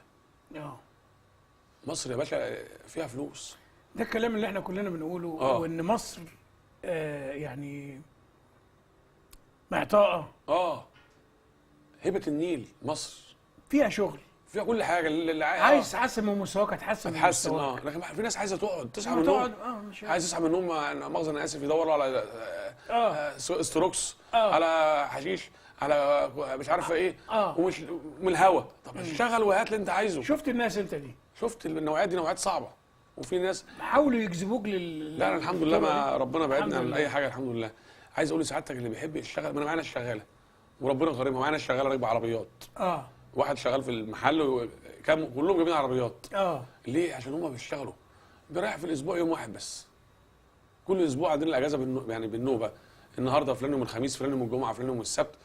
مصر يا باشا فيها فلوس. ده الكلام اللي احنا كلنا بنقوله. وان مصر يعني معطاءه. هبه النيل مصر فيها شغل، فيها كل حاجه. اللي عايز تحسن من مستواك هتحسن من مستواك. لكن في ناس عايزه تقعد تصحى من النوم. عايز تصحى من النوم مؤاخذه انا اسف يدوروا على استروكس، على حشيش، على مش عارفه ايه، ومش من الهوا. طب اشتغل وهات اللي انت عايزه. شفت الناس انت دي؟ شفت النوعيات دي نوعيات صعبه، وفي ناس حاولوا يجذبوك لا أنا الحمد لله ما ربنا بعدنا عن اي حاجه الحمد لله. عايز اقول لسعادتك اللي بيحب يشتغل، ما انا معانا الشغاله وربنا كرمها، معانا الشغاله راكبه عربيات. واحد شغال في المحل كلهم جايبين عربيات. ليه؟ عشان هم بيشتغلوا. بيريح في الاسبوع يوم واحد بس. كل اسبوع عندنا الاجازه يعني بالنوبه. النهارده فلان يوم الخميس، فلان يوم الجمعه، فلان يوم السبت.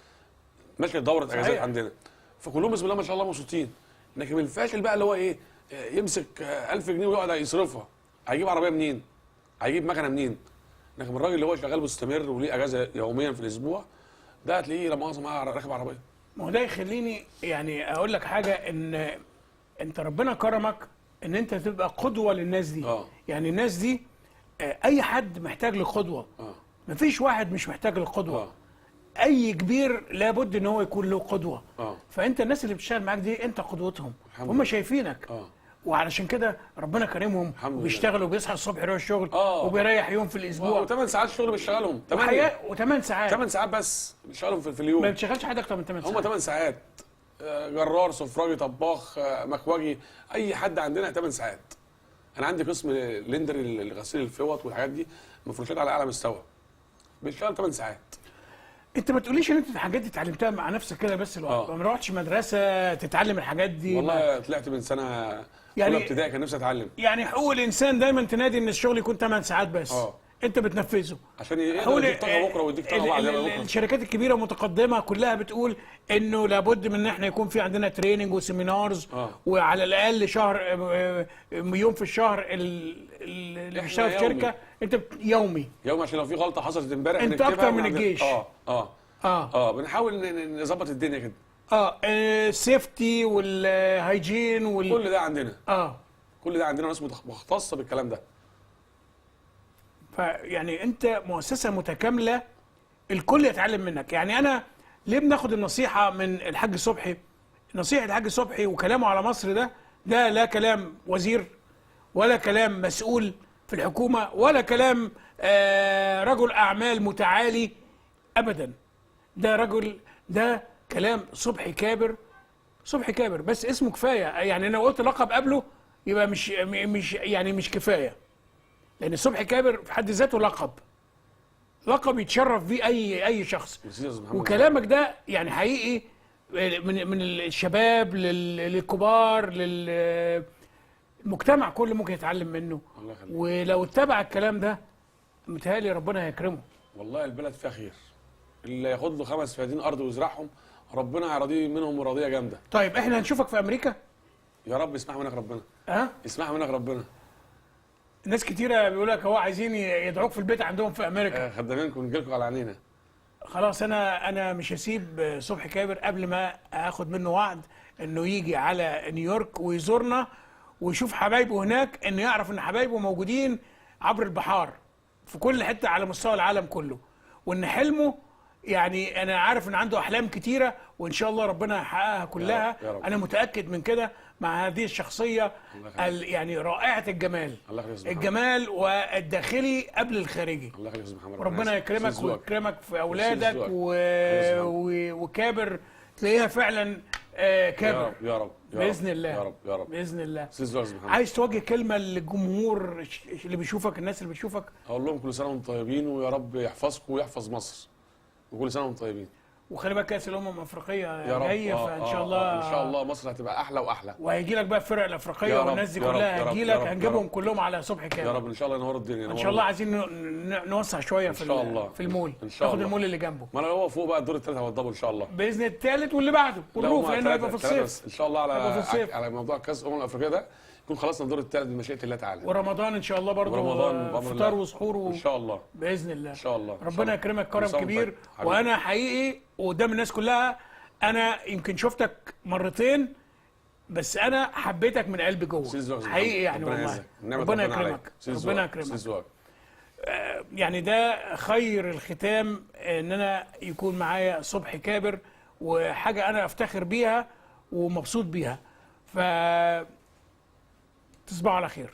ماشيه دوره اجازات عندنا. فكلهم بسم الله ما شاء الله مبسوطين. لكن الفاشل بقى اللي هو ايه؟ يمسك 1000 جنيه ويقعد يصرفها. هيجيب عربيه منين؟ هيجيب مكنه منين؟ لكن الراجل اللي هو شغال مستمر وليه اجازه يوميا في الاسبوع ده هتلاقيه لما مؤاخذه معاه راكب عربيه. ما هو ده يخليني يعني اقول لك حاجه، ان انت ربنا كرمك ان انت تبقى قدوه للناس دي. يعني الناس دي اي حد محتاج لقدوه. مفيش واحد مش محتاج لقدوه. اي كبير لابد ان هو يكون له قدوه. فانت الناس اللي بتشتغل معاك دي انت قدوتهم، هم شايفينك. وعلشان كده ربنا كريمهم وبيشتغلوا وبيصحى الصبح يروح الشغل وبيريح يوم في الاسبوع. و8 ساعات شغل بيشتغلهم. و8 ساعات. 8 ساعات بس بيشتغلوا في اليوم. ما بتشتغلش حد اكتر من 8 ساعات. هم 8 ساعات. جرار، سفراجي، طباخ، مكواجي، اي حد عندنا 8 ساعات. انا عندي قسم ليندر غسيل الفوط والحاجات دي مفروشات على اعلى مستوى. بيشتغل 8 ساعات. انت ما تقوليش ان انت الحاجات دي اتعلمتها مع نفسك كده بس لوحدك. ما رحتش مدرسه تتعلم الحاجات دي؟ والله طلعت من سنه يعني ابتدائي كان نفسي اتعلم. يعني حقوق الانسان دايما تنادي ان الشغل يكون 8 ساعات بس. انت بتنفذه. عشان يقدر يديك طاقه بكره ويديك طاقه بعد بكره. الشركات الكبيره متقدمه كلها بتقول انه لابد من ان احنا يكون في عندنا تريننج وسيمينارز، وعلى الاقل شهر، يوم في الشهر اللي بيشتغل في شركه انت يومي عشان لو في غلطه حصلت امبارح انت اكتر من الجيش. بنحاول نظبط الدنيا كده. السيفتي والهايجين كل ده عندنا. كل ده عندنا ناس مختصه بالكلام ده. فيعني انت مؤسسه متكامله الكل يتعلم منك. يعني انا ليه بناخد النصيحه من الحاج صبحي؟ نصيحه الحاج صبحي وكلامه على مصر ده لا كلام وزير ولا كلام مسؤول في الحكومه ولا كلام رجل اعمال متعالي ابدا. ده كلام صبحي كابر. صبحي كابر بس اسمه كفايه. يعني انا قلت لقب قبله يبقى مش كفايه، لان صبحي كابر في حد ذاته لقب يتشرف بيه اي شخص. وكلامك ده يعني حقيقي من الشباب للكبار للمجتمع كله ممكن يتعلم منه. ولو اتبع الكلام ده متهيألي ربنا هيكرمه. والله البلد فيها خير. اللي ياخد له 5 فدان ارض ويزرعهم ربنا هيرضيه منهم مرضيه جامده. طيب احنا هنشوفك في امريكا؟ يا رب يسمح منك ربنا. يسمح منك ربنا. ناس كتيره بيقول لك هو عايزين يدعوك في البيت عندهم في امريكا. خدامينكم نجي لكم على عينينا. خلاص انا مش هسيب صبحي كابر قبل ما اخد منه وعد انه يجي على نيويورك ويزورنا ويشوف حبايبه هناك، انه يعرف ان حبايبه موجودين عبر البحار في كل حته على مستوى العالم كله، وان حلمه يعني انا عارف ان عنده احلام كتيره وان شاء الله ربنا هيحققها كلها. يا رب. انا متاكد من كده مع هذه الشخصيه يعني رائعه الجمال. الجمال والداخلي قبل الخارجي. الله يخليك يا استاذ محمد. ربنا يكرمك ويكرمك في اولادك وكابر تلاقيها فعلا كابر. يا رب باذن الله. يا رب باذن الله. محمد. عايز توجه كلمه للجمهور اللي بيشوفك، الناس اللي بتشوفك؟ اقول لهم كل سنه وانتم طيبين ويا رب يحفظكم ويحفظ مصر وكل سنه وانتم طيبين. وخلي بالك كاس الامم الافريقيه يا رب جايه فان شاء الله ان شاء الله مصر هتبقى احلى واحلى. وهيجي لك بقى الفرق الافريقيه والناس دي كلها هتجي لك، هنجيبهم كلهم على صبحي كامل. يا رب ان شاء الله ينوروا الدنيا. ان شاء الله عايزين نوسع شويه في المول. ناخد المول اللي جنبه. ما انا هو فوق بقى الدور الثالث هوضبه ان شاء الله باذن الثالث واللي بعده والروف، لانه هيبقى في الصيف ان شاء الله. على موضوع كاس الامم الافريقيه ده يكون خلصنا الدور الثالث بمشيئه الله تعالى. ورمضان ان شاء الله برضه فطار وسحور ان شاء الله باذن الله. ان شاء الله ربنا يكرمك كرم كبير. وانا حقيقي قدام الناس كلها انا يمكن شفتك مرتين بس انا حبيتك من قلبي جوه حقيقي يعني والله. ربنا يكرمك. ربنا يكرمك. يعني ده خير الختام ان انا يكون معايا صبحي كابر، وحاجه انا افتخر بيها ومبسوط بيها. ف تصبحوا على خير.